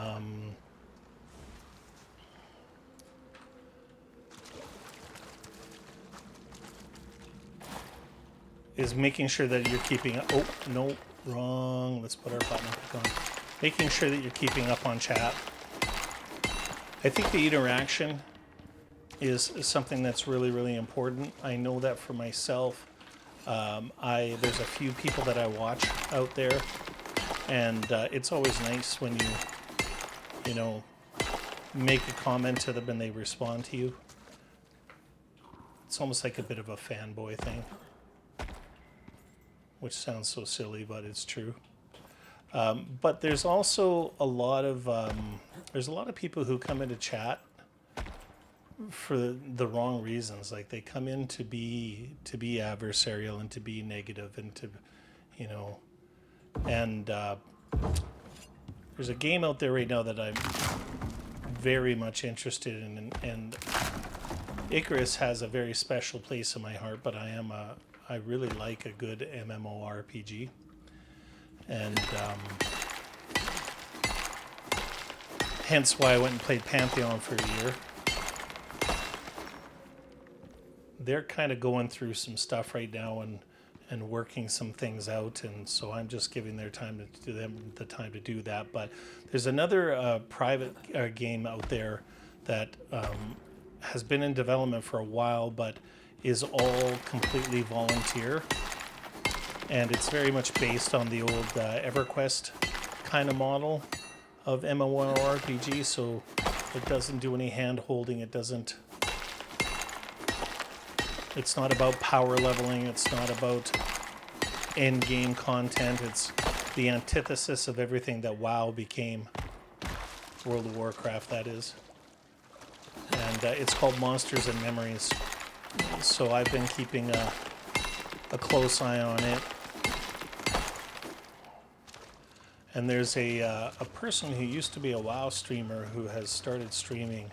making sure that you're keeping. Oh no, wrong. Let's put our button back on. Making sure that you're keeping up on chat. I think the interaction is something that's really, really important. I know that for myself. There's a few people that I watch out there, and it's always nice when you know, make a comment to them and they respond to you. It's almost like a bit of a fanboy thing, which sounds so silly, but it's true. But there's also a lot of people who come into chat for the wrong reasons. Like they come in to be adversarial and to be negative and to, you know, and there's a game out there right now that I'm very much interested in, and Icarus has a very special place in my heart. But I really like a good MMORPG, and hence why I went and played Pantheon for a year. They're kind of going through some stuff right now and working some things out, and so I'm just giving their time to do them the time to do that. But there's another private game out there that has been in development for a while, but is all completely volunteer, and it's very much based on the old EverQuest kind of model of MMORPG. So it doesn't do any hand holding. It's not about power leveling. It's not about end game content. It's the antithesis of everything that WoW became. World of Warcraft, that is. And it's called Monsters and Memories. So I've been keeping a close eye on it. And there's a person who used to be a WoW streamer who has started streaming.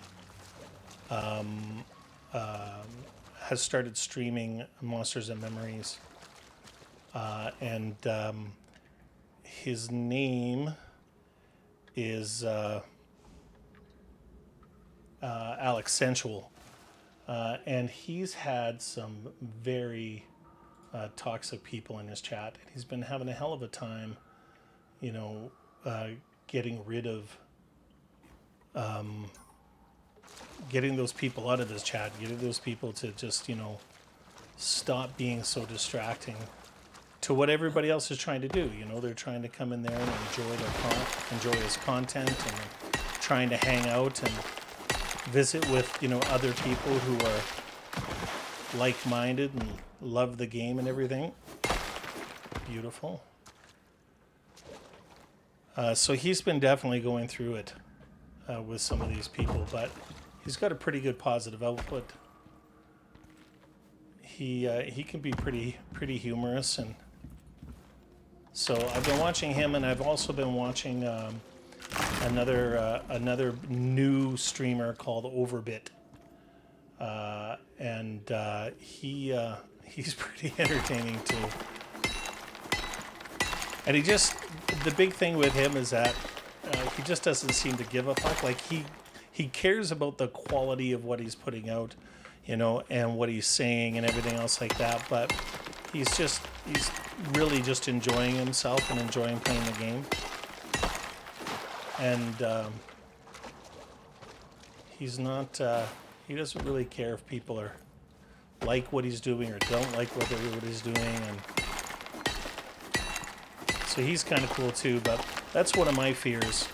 Has started streaming Monsters and Memories, and his name is Alex Sensual, and he's had some very toxic people in his chat, and he's been having a hell of a time, you know, getting rid of. Getting those people out of his chat, getting those people to just, you know, stop being so distracting to what everybody else is trying to do. You know, they're trying to come in there and enjoy his content, and trying to hang out and visit with, you know, other people who are like-minded and love the game and everything. Beautiful. So he's been definitely going through it with some of these people, but he's got a pretty good positive output. He can be pretty humorous, and so I've been watching him, and I've also been watching another new streamer called Overbit, and he's pretty entertaining too. And the big thing with him is that he just doesn't seem to give a fuck. Like he cares about the quality of what he's putting out, you know, and what he's saying and everything else like that. But he's really just enjoying himself and enjoying playing the game. And he's not, he doesn't really care if people are like what he's doing or don't like what he's doing. And so he's kind of cool too, but that's one of my fears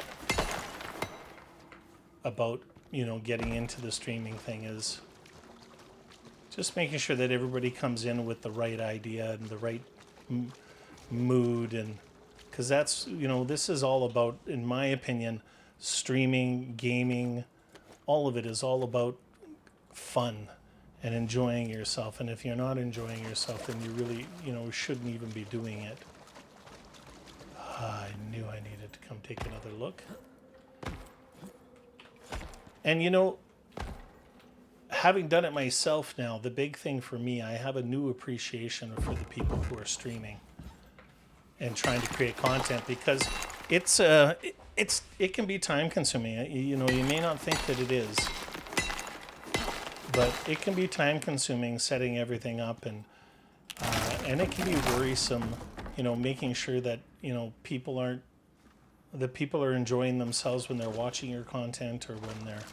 about, you know, getting into the streaming thing, is just making sure that everybody comes in with the right idea and the right mood, and because that's, you know, this is all about, in my opinion, streaming, gaming, all of it is all about fun and enjoying yourself. And if you're not enjoying yourself, then you really, you know, shouldn't even be doing it. I knew I needed to come take another look. And having done it myself now, the big thing for me, I have a new appreciation for the people who are streaming and trying to create content, because it can be time consuming. You may not think that it is, but it can be time consuming setting everything up, and it can be worrisome, making sure that people are enjoying themselves when they're watching your content or when they're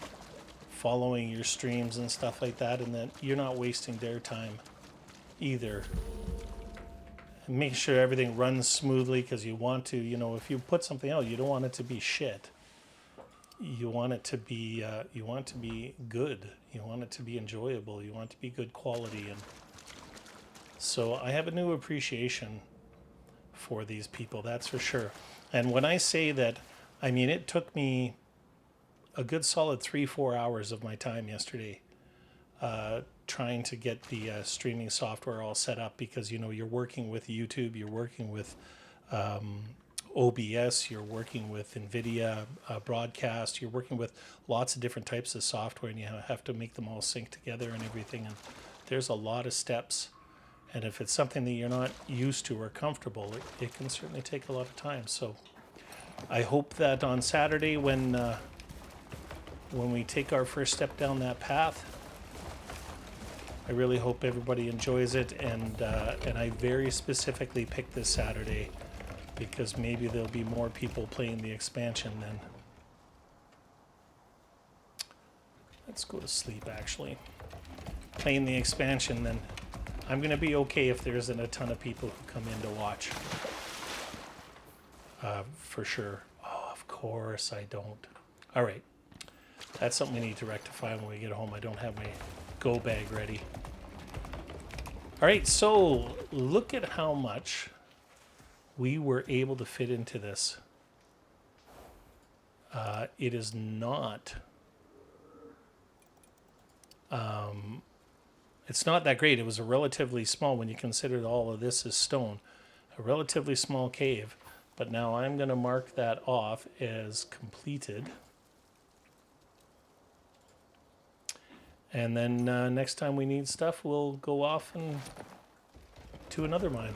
following your streams and stuff like that, and that you're not wasting their time either. And make sure everything runs smoothly, because you want to, if you put something out, you don't want it to be shit. You want it to be good. You want it to be enjoyable. You want it to be good quality. And so I have a new appreciation for these people, that's for sure. And when I say that, I mean, it took me a good solid 3-4 hours of my time yesterday trying to get the streaming software all set up, because you're working with YouTube, you're working with OBS, you're working with NVIDIA broadcast, you're working with lots of different types of software, and you have to make them all sync together and everything, and there's a lot of steps. And if it's something that you're not used to or comfortable, it can certainly take a lot of time. So I hope that on Saturday, when we take our first step down that path, I really hope everybody enjoys it. And I very specifically picked this Saturday because maybe there'll be more people playing the expansion then. Let's go to sleep, actually. Playing the expansion, then I'm going to be okay if there isn't a ton of people who come in to watch. For sure. Oh, of course I don't. All right. That's something we need to rectify when we get home. I don't have my go bag ready. All right, so look at how much we were able to fit into this. It is not... it's not that great. It was a relatively small, when you consider that all of this is stone, a relatively small cave. But now I'm going to mark that off as completed. And then next time we need stuff, we'll go off and to another mine.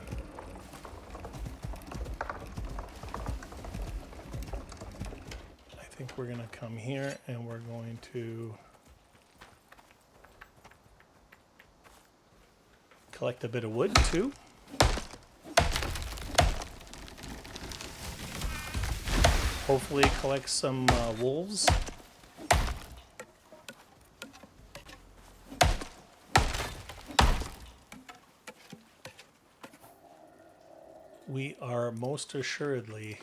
I think we're going to come here and we're going to collect a bit of wood too. Hopefully collect some wolves. We are most assuredly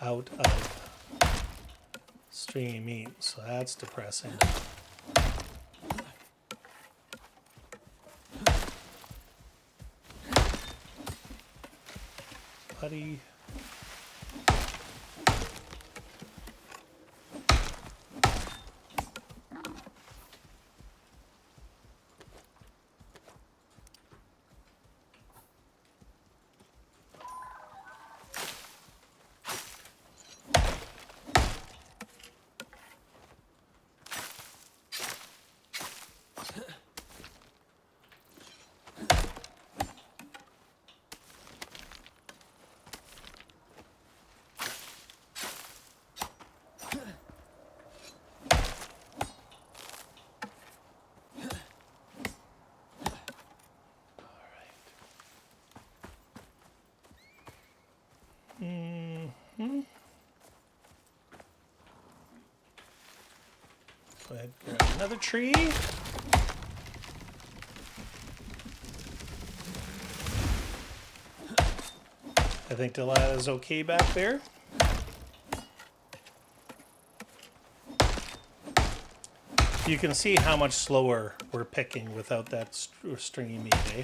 out of stringy meat, so that's depressing. Buddy. Go ahead, grab another tree. I think Delilah's okay back there. You can see how much slower we're picking without that stringy meat, eh?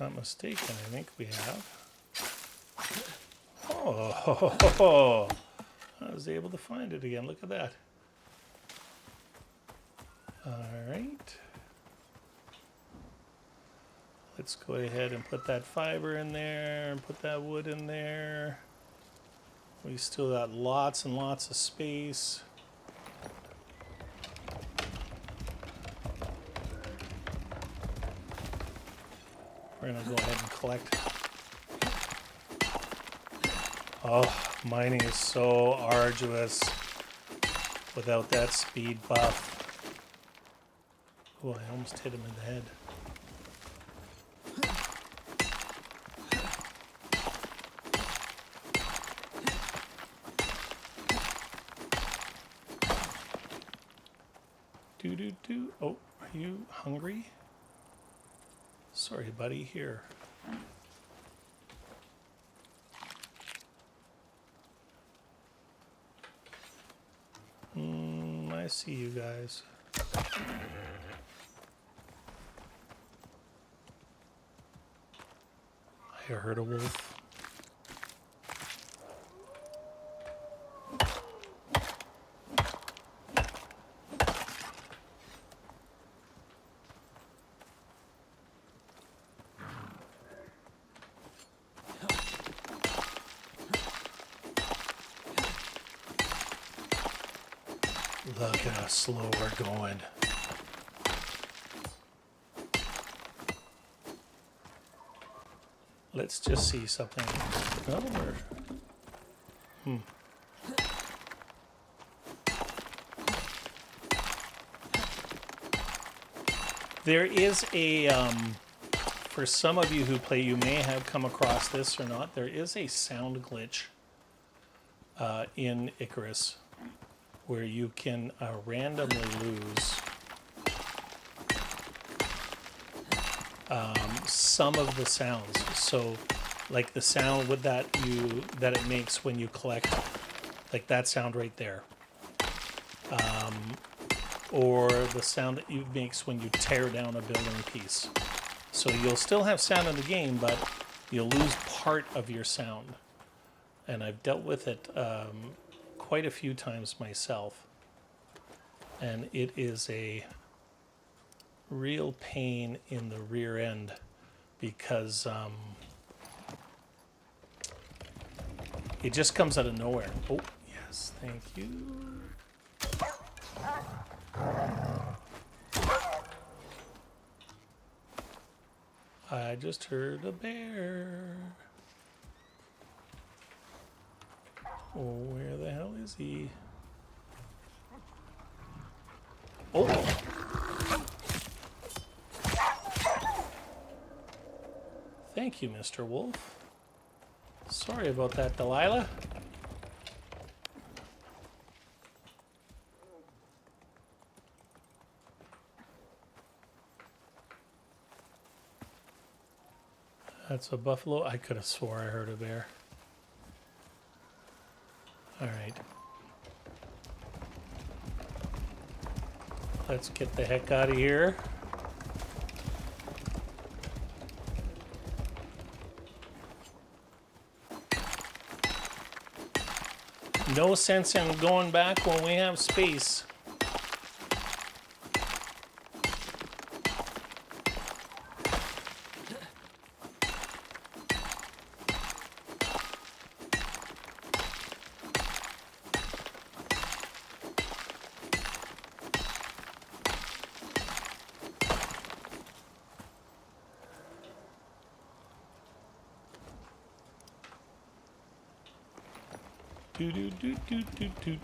not mistaken, I think we have. Oh, I was able to find it again. Look at that. All right. Let's go ahead and put that fiber in there and put that wood in there. We still got lots and lots of space. We're gonna go ahead and collect. Oh, mining is so arduous without that speed buff. Oh, I almost hit him in the head. Do. Oh, are you hungry? Sorry, buddy. Here. I see you guys. I heard a wolf. Look at how slow we're going. Let's just see something. Oh, There is a, for some of you who play, you may have come across this or not, there is a sound glitch in Icarus where you can randomly lose some of the sounds. So like the sound with that it makes when you collect, like that sound right there. Or the sound that it makes when you tear down a building piece. So you'll still have sound in the game, but you'll lose part of your sound. And I've dealt with it quite a few times myself. And it is a real pain in the rear end because it just comes out of nowhere. Oh, yes, thank you. I just heard a bear. Oh, where the hell is he? Oh! Thank you, Mr. Wolf. Sorry about that, Delilah. That's a buffalo. I could have swore I heard a bear. All right. Let's get the heck out of here. No sense in going back when we have space.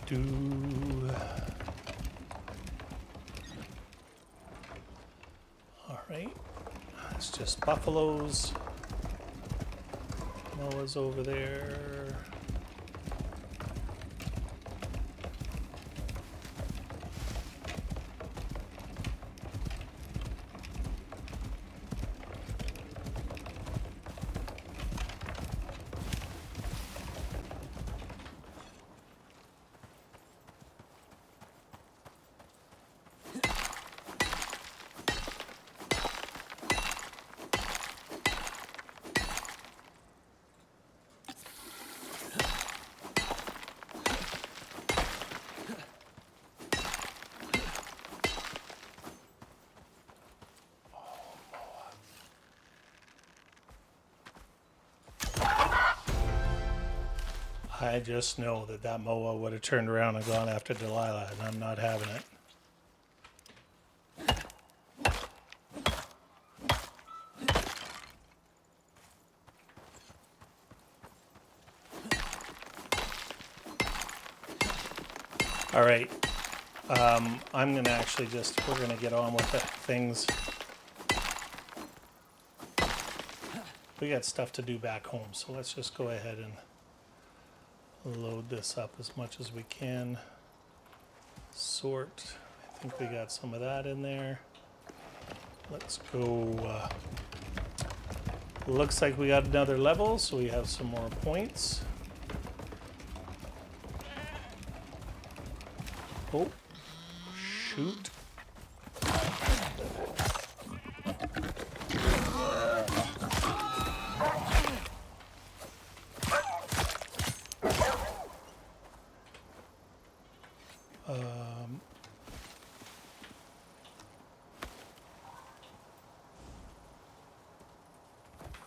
Do. All right, it's just buffaloes. Noah's over there. I just know that that moa would have turned around and gone after Delilah, and I'm not having it. All right. I'm going to actually we're going to get on with the things. We got stuff to do back home, so let's just go ahead and load this up as much as we can. Sort. I think we got some of that in there. Let's go. Looks like we got another level, so we have some more points. Oh, shoot.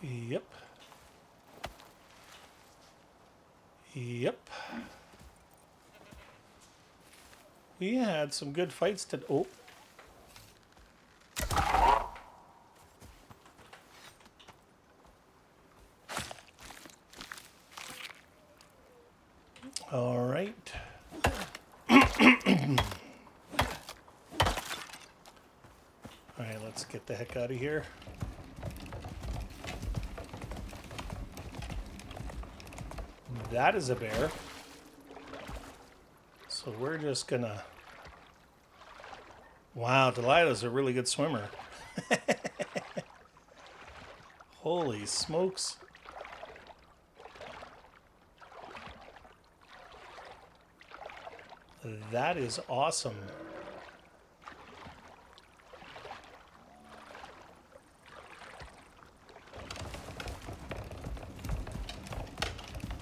Yep. Yep. We had some good fights to... Oh. All right. All right, let's get the heck out of here. That is a bear. So we're just gonna... Wow, Delilah's a really good swimmer. Holy smokes. That is awesome.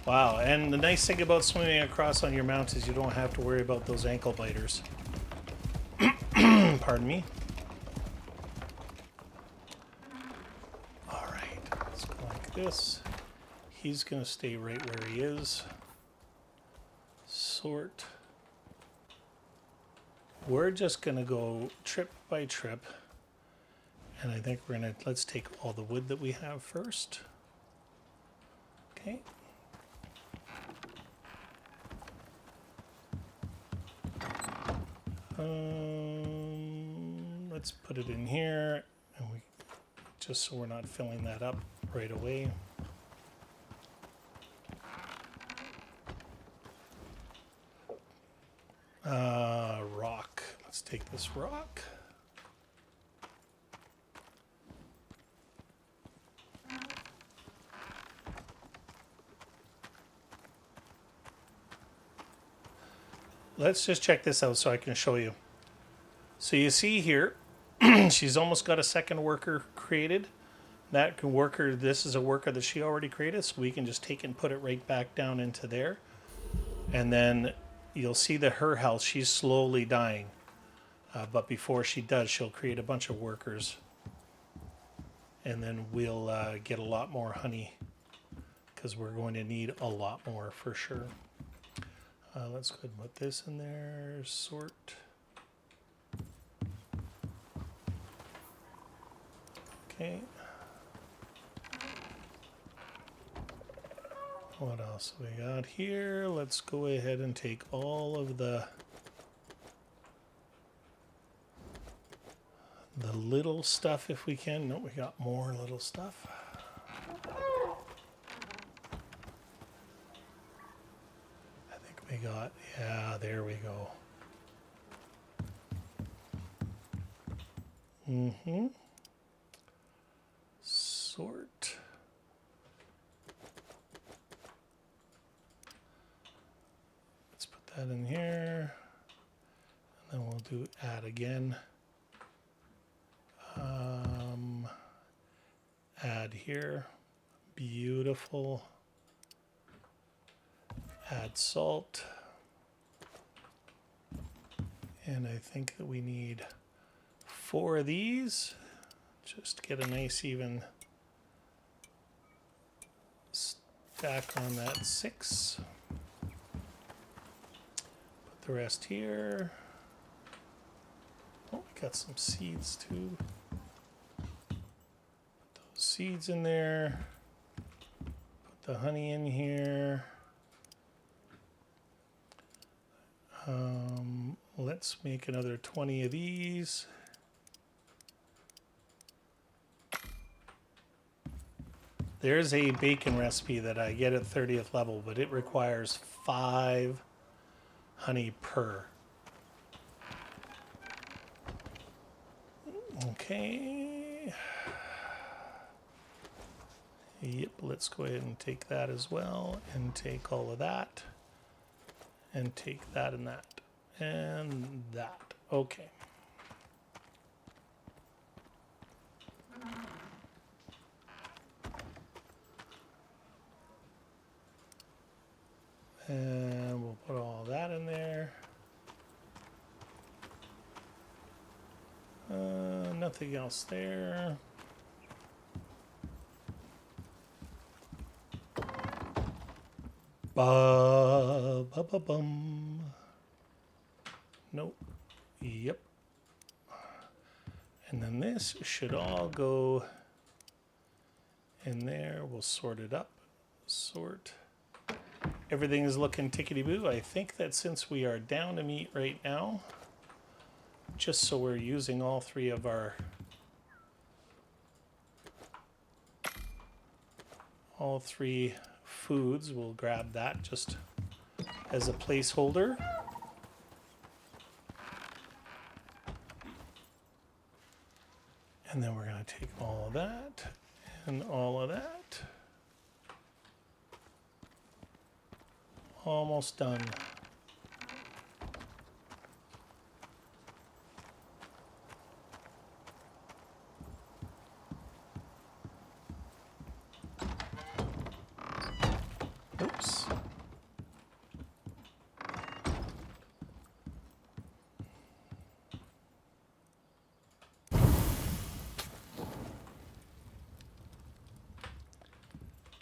Wow, and the nice thing about swimming across on your mount is you don't have to worry about those ankle biters. Pardon me. All right, let's go like this. He's going to stay right where he is. Sort. We're just going to go trip by trip. And I think we're going to, let's take all the wood that we have first. Okay. Let's put it in here, and we just so we're not filling that up right away. Rock. Let's take this rock. Let's just check this out so I can show you. So you see here, she's almost got a second worker created. That worker, this is a worker that she already created, so we can just take and put it right back down into there. And then you'll see that her health, she's slowly dying. But before she does, she'll create a bunch of workers. And then we'll get a lot more honey, because we're going to need a lot more for sure. Let's go ahead and put this in there. Sort. Okay. What else we got here? Let's go ahead and take all of the little stuff if we can. No, we got more little stuff. We got, yeah, there we go. Sort. Let's put that in here. And then we'll do add again. Add here. Beautiful. Add salt. And I think that we need 4 of these just to get a nice even stack on that 6. the rest here. Oh, we got some seeds too. Put those seeds in there. Put the honey in here. Let's make another 20 of these. There's a bacon recipe that I get at 30th level, but it requires 5 honey per. Okay. Yep, let's go ahead and take that as well, and take all of that, and take that and that, and that. Okay. And we'll put all that in there. Nothing else there. Ba-ba-bum. Nope. Yep. And then this should all go in there. We'll sort it up. Sort. Everything is looking tickety-boo. I think that since we are down to meat right now, just so we're using all 3 of our all 3 foods, we'll grab that just as a placeholder. And then we're going to take all of that and all of that. Almost done. Oops.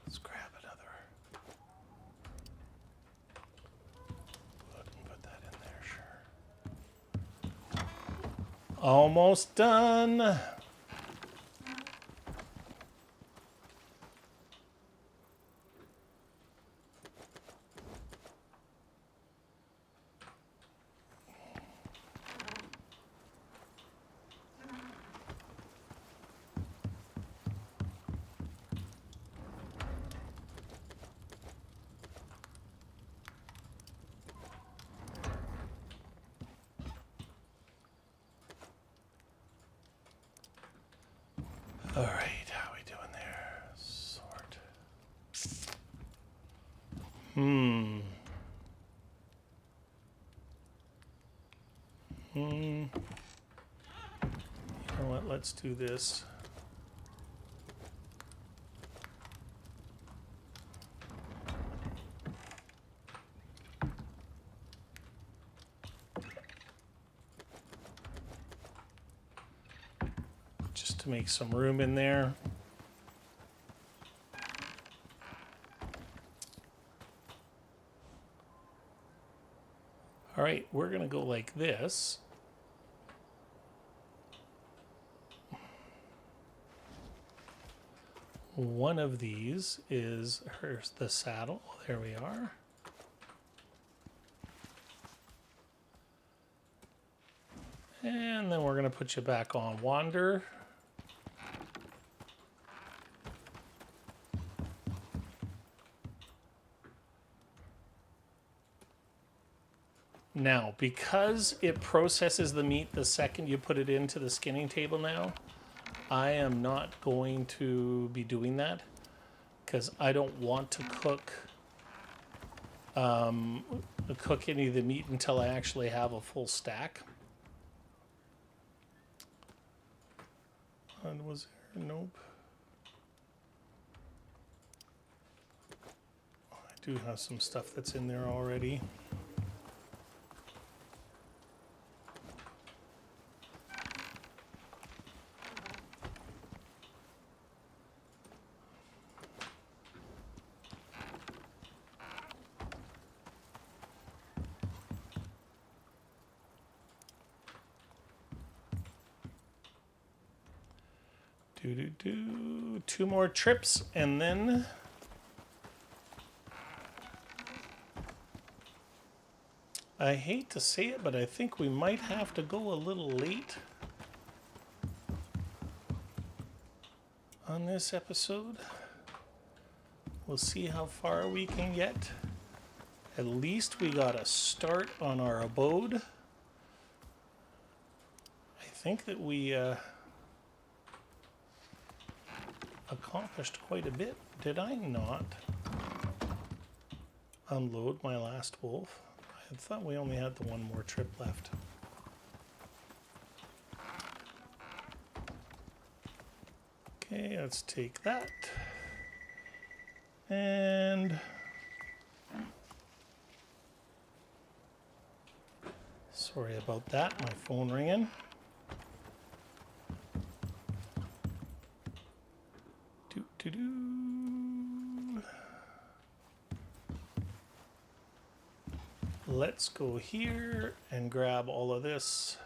Let's grab another. Put that in there, sure. Almost done. All right, how are we doing there? Sort. You know what? Let's do this. Just to make some room in there. All right, we're going to go like this. One of these is the saddle. There we are. And then we're going to put you back on wander. Now, because it processes the meat the second you put it into the skinning table now, I am not going to be doing that because I don't want to cook any of the meat until I actually have a full stack. And was there? Nope. I do have some stuff that's in there already. Two more trips, and then I hate to say it, but I think we might have to go a little late on this episode. We'll see how far we can get. At least we got a start on our abode. I think that we accomplished quite a bit. Did I not unload my last wolf? I thought we only had the one more trip left. Okay, let's take that. And sorry about that, my phone ringing. Let's go here and grab all of this.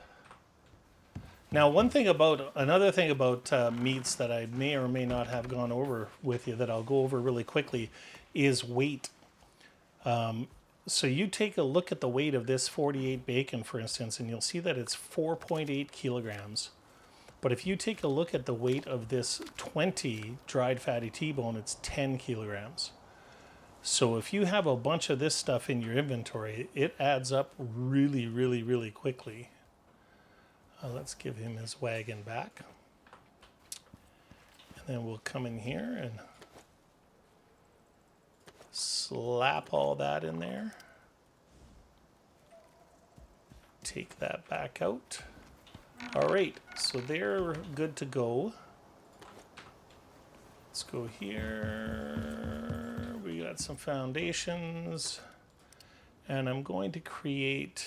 Now, another thing about meats that I may or may not have gone over with you that I'll go over really quickly is weight. So you take a look at the weight of this 48 bacon, for instance, and you'll see that it's 4.8 kilograms. But if you take a look at the weight of this 20 dried fatty T-bone, it's 10 kilograms. So if you have a bunch of this stuff in your inventory, it adds up really, really, really quickly. Let's give him his wagon back. And then we'll come in here and slap all that in there. Take that back out. All right, so they're good to go. Let's go here. We got some foundations. And I'm going to create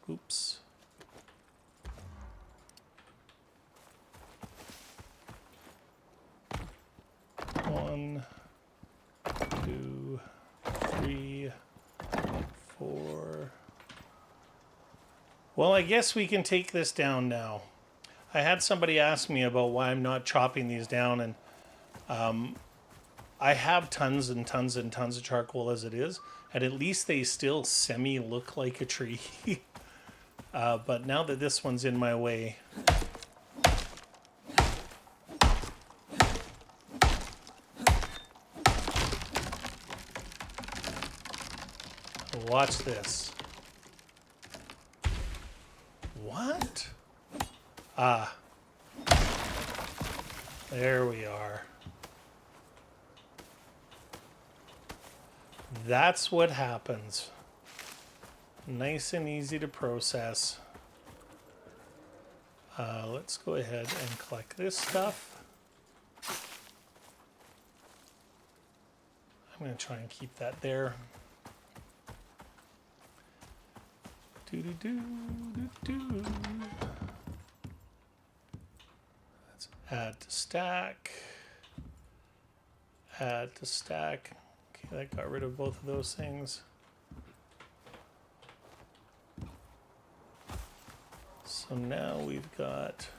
oops. One, two, three, four. Well, I guess we can take this down now. I had somebody ask me about why I'm not chopping these down, and I have tons and tons and tons of charcoal as it is, and at least they still semi look like a tree. But now that this one's in my way, watch this. What? Ah. There we are. That's what happens. Nice and easy to process. Let's go ahead and collect this stuff. I'm going to try and keep that there. Let's add to stack. Add to stack. Okay, that got rid of both of those things. So now we've got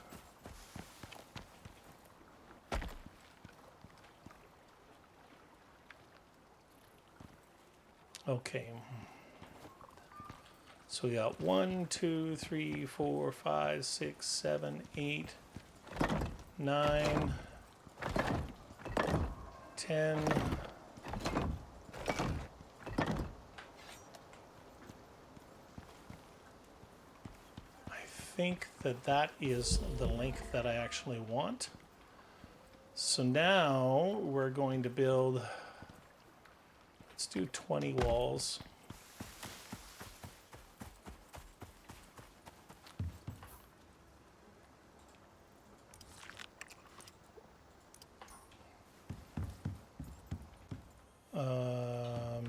okay. So we got 1, 2, 3, 4, 5, 6, 7, 8, 9, 10. I think that is the length that I actually want. So now we're going to build, let's do 20 walls.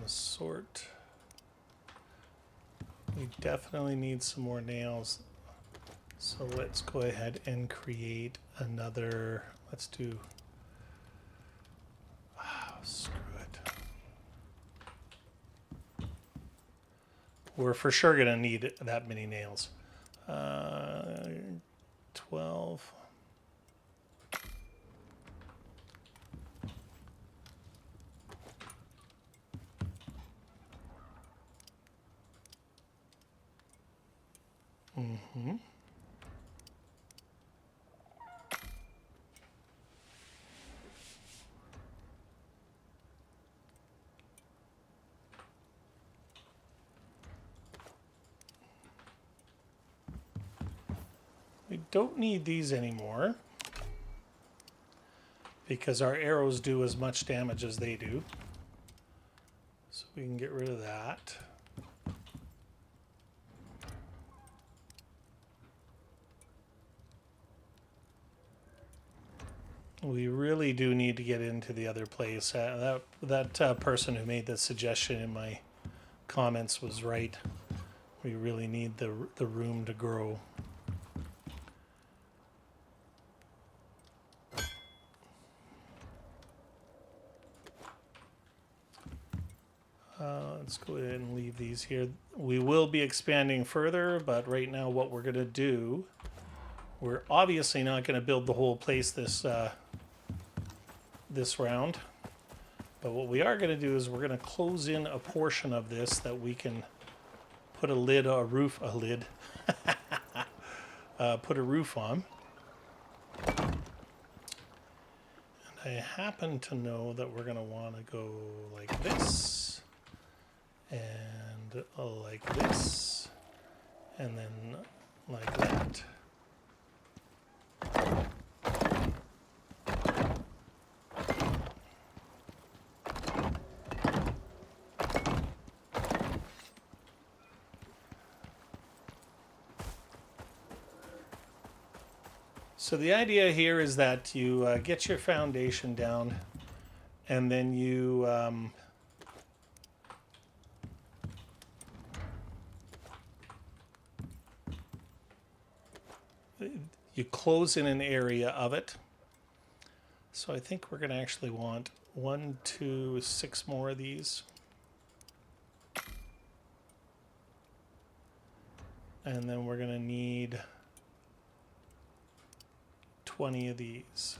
Sort. We definitely need some more nails. So let's go ahead and create another. Let's do. Screw it. We're for sure going to need that many nails. 12. Mm-hmm. We don't need these anymore because our arrows do as much damage as they do. So we can get rid of that. We really do need to get into the other place. That person who made the suggestion in my comments was right. We really need the room to grow. Let's go ahead and leave these here. We will be expanding further, but right now what we're going to do, we're obviously not going to build the whole place this round. But what we are going to do is we're going to close in a portion of this that we can put a roof on. And I happen to know that we're going to want to go like this. And like this, and then like that. So the idea here is that you get your foundation down, and then you close in an area of it. So I think we're going to actually want 1, 2, 6 more of these. And then we're going to need 20 of these.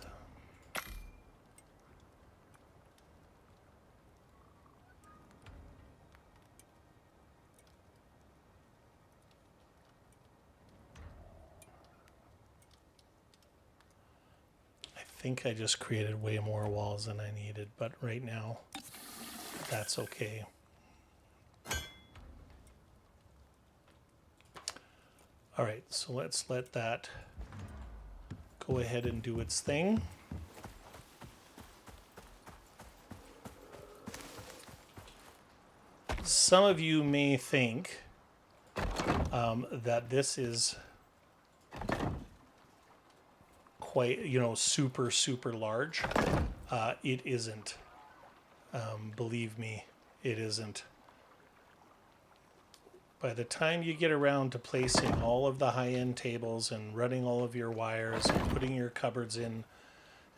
I think I just created way more walls than I needed, but right now that's okay. All right, so let's let that go ahead and do its thing. Some of you may think that this is quite, super large. It isn't. Believe me, it isn't. By the time you get around to placing all of the high-end tables and running all of your wires and putting your cupboards in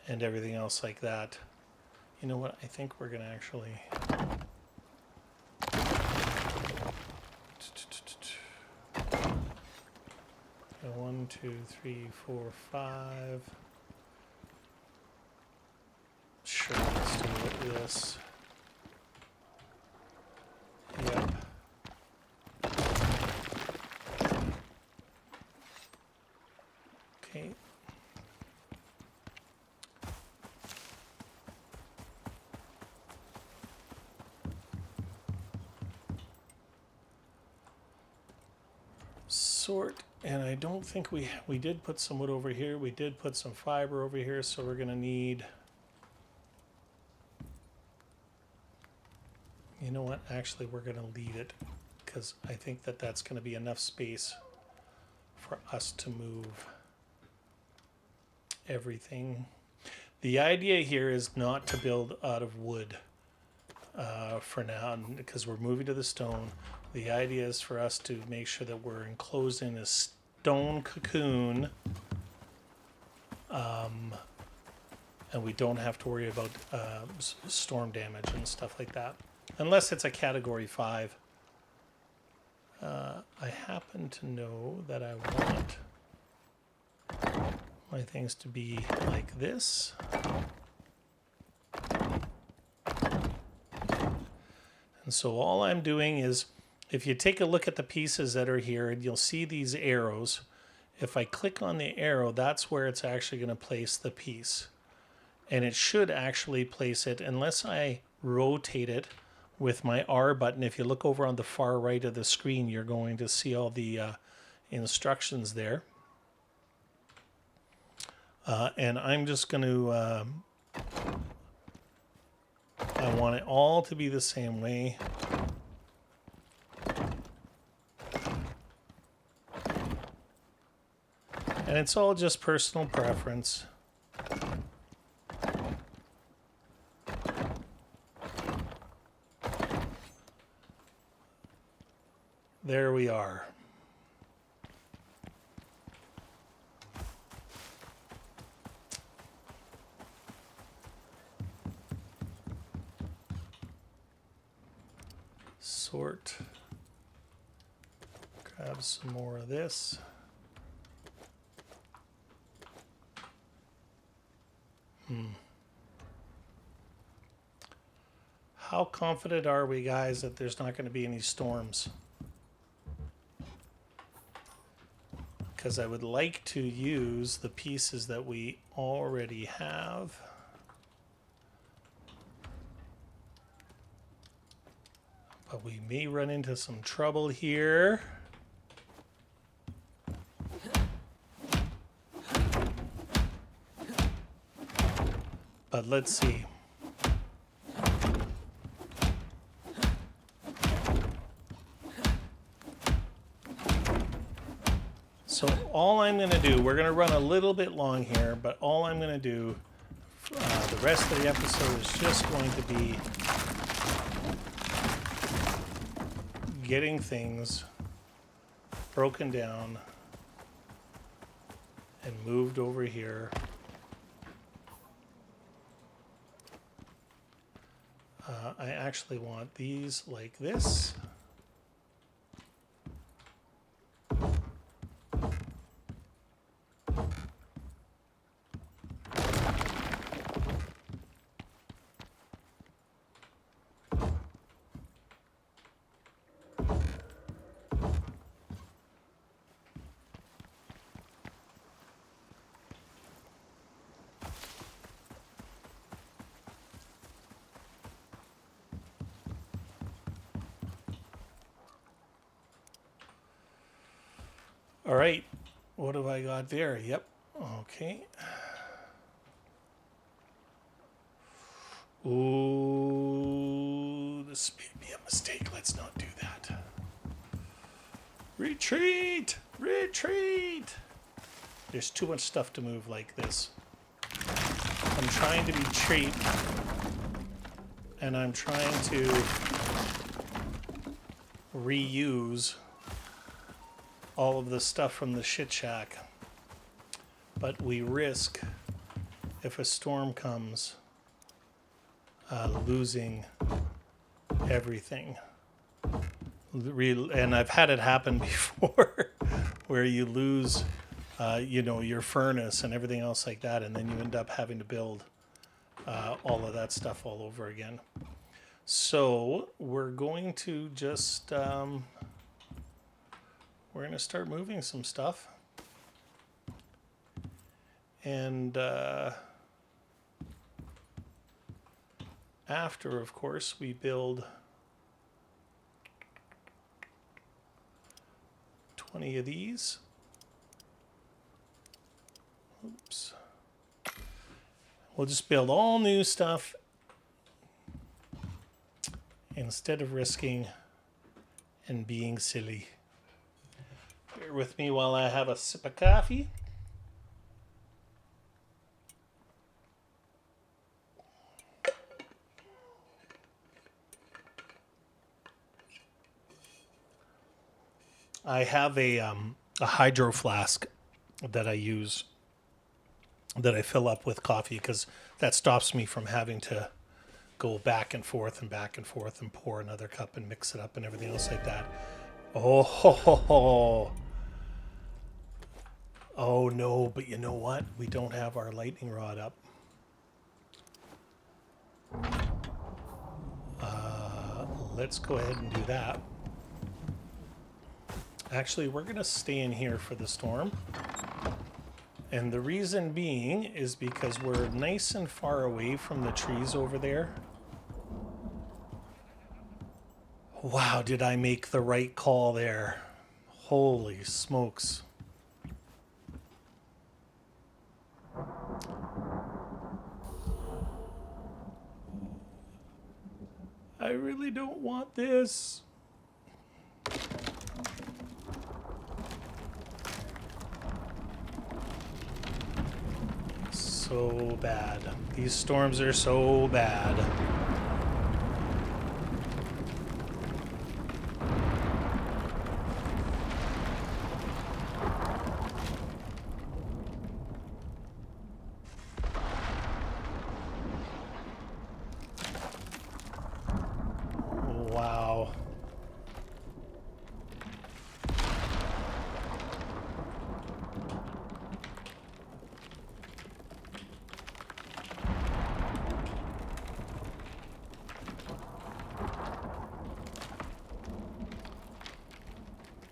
and everything else like that, you know what? I think we're going to actually... 1, 2, 3, 4, 5. Sure, let's do it with this. Yep. Okay. Sort. And I don't think we did put some wood over here. We did put some fiber over here, so we're going to need... You know what? Actually, we're going to leave it because I think that that's going to be enough space for us to move everything. The idea here is not to build out of wood for now because we're moving to the stone. The idea is for us to make sure that we're enclosed in a stone cocoon, and we don't have to worry about storm damage and stuff like that. Unless it's a category 5 I happen to know that I want my things to be like this. And so all I'm doing is, if you take a look at the pieces that are here, and you'll see these arrows. If I click on the arrow, that's where it's actually going to place the piece. And it should actually place it, unless I rotate it with my R button. If you look over on the far right of the screen, you're going to see all the instructions there. And I'm just going to, I want it all to be the same way. And it's all just personal preference. There we are. Sort. Grab some more of this. How confident are we, guys, that there's not going to be any storms? Because I would like to use the pieces that we already have. But we may run into some trouble here. But let's see. So all I'm going to do, we're going to run a little bit long here, but all I'm going to do the rest of the episode is just going to be getting things broken down and moved over here. I actually want these like this. All right, what have I got there? Yep, okay. Ooh, this may be a mistake. Let's not do that. Retreat! Retreat! There's too much stuff to move like this. I'm trying to be cheap, and I'm trying to reuse all of the stuff from the shit shack, but we risk, if a storm comes, losing everything. And I've had it happen before where you lose you know, your furnace and everything else like that, and then you end up having to build all of that stuff all over again. So we're going to just we're going to start moving some stuff. And after, of course, we build 20 of these. Oops. We'll just build all new stuff instead of risking and being silly. Bear with me while I have a sip of coffee. I have a hydro flask that I use, that I fill up with coffee, because that stops me from having to go back and forth and pour another cup and mix it up and everything else like that. Oh, ho, ho, ho. Oh no, but you know what? We don't have our lightning rod up. Let's go ahead and do that. Actually, we're going to stay in here for the storm. And the reason being is because we're nice and far away from the trees over there. Wow, did I make the right call there? Holy smokes. I really don't want this. So bad. These storms are so bad. Wow.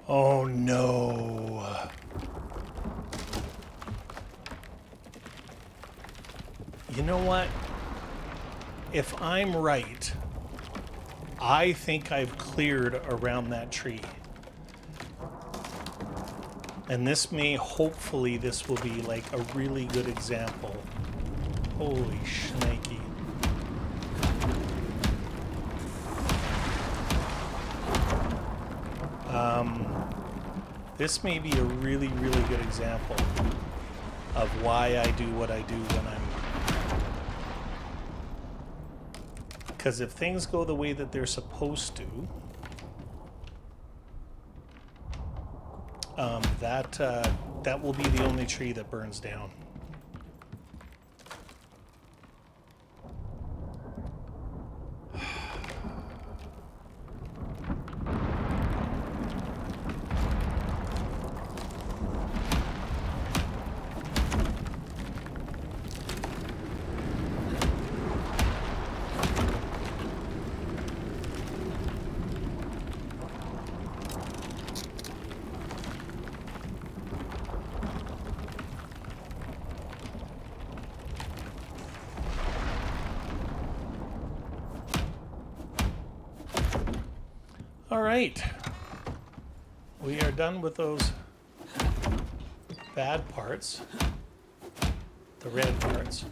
Oh no. You know what? If I'm right, I think I've cleared around that tree. And this may, hopefully, this will be like a really good example. Holy shnikey. This may be a really, really good example of why I do what I do when I'm... Because if things go the way that they're supposed to, that will be the only tree that burns down. All right, we are done with those bad parts, the red parts.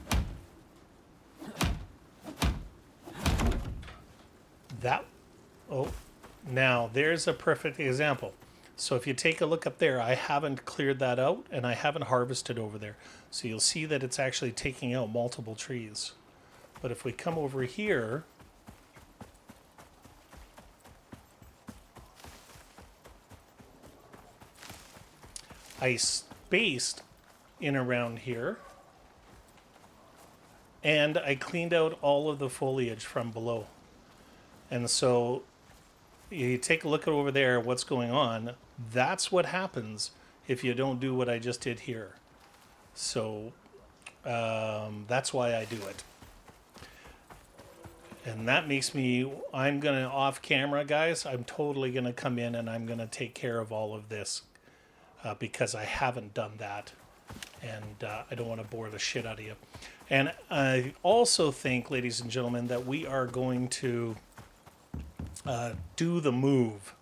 Now there's a perfect example. So if you take a look up there, I haven't cleared that out and I haven't harvested over there. So you'll see that it's actually taking out multiple trees. But if we come over here, I spaced in around here and I cleaned out all of the foliage from below. And so you take a look at over there, what's going on. That's what happens if you don't do what I just did here. So that's why I do it. And that makes me, I'm going to, off camera, guys, I'm totally going to come in and I'm going to take care of all of this because I haven't done that. And I don't want to bore the shit out of you. And I also think, ladies and gentlemen, that we are going to do the move.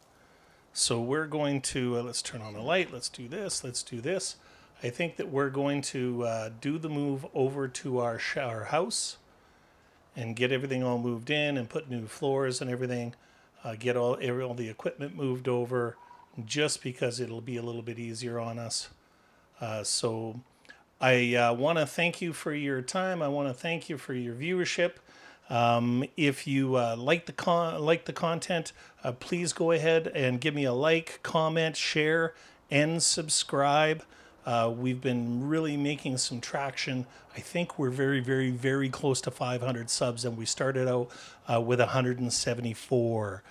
So we're going to, let's turn on the light, let's do this, let's do this. I think that we're going to do the move over to our house and get everything all moved in and put new floors and everything. Get all the equipment moved over just because it'll be a little bit easier on us. So I want to thank you for your time. I want to thank you for your viewership. If you like the content, please go ahead and give me a like, comment, share, and subscribe. We've been really making some traction. I think we're very, very, very close to 500 subs, and we started out with 174.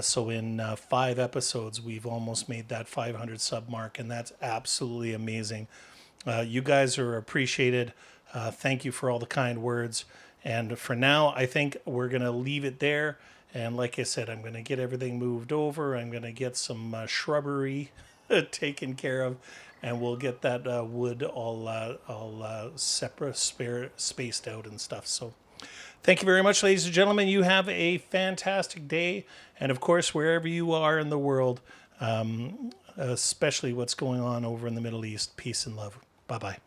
So in 5 episodes, we've almost made that 500 sub mark, and that's absolutely amazing. You guys are appreciated. Thank you for all the kind words. And for now, I think we're going to leave it there. And like I said, I'm going to get everything moved over. I'm going to get some shrubbery taken care of. And we'll get that wood all separate, spaced out and stuff. So thank you very much, ladies and gentlemen. You have a fantastic day. And of course, wherever you are in the world, especially what's going on over in the Middle East, peace and love. Bye-bye.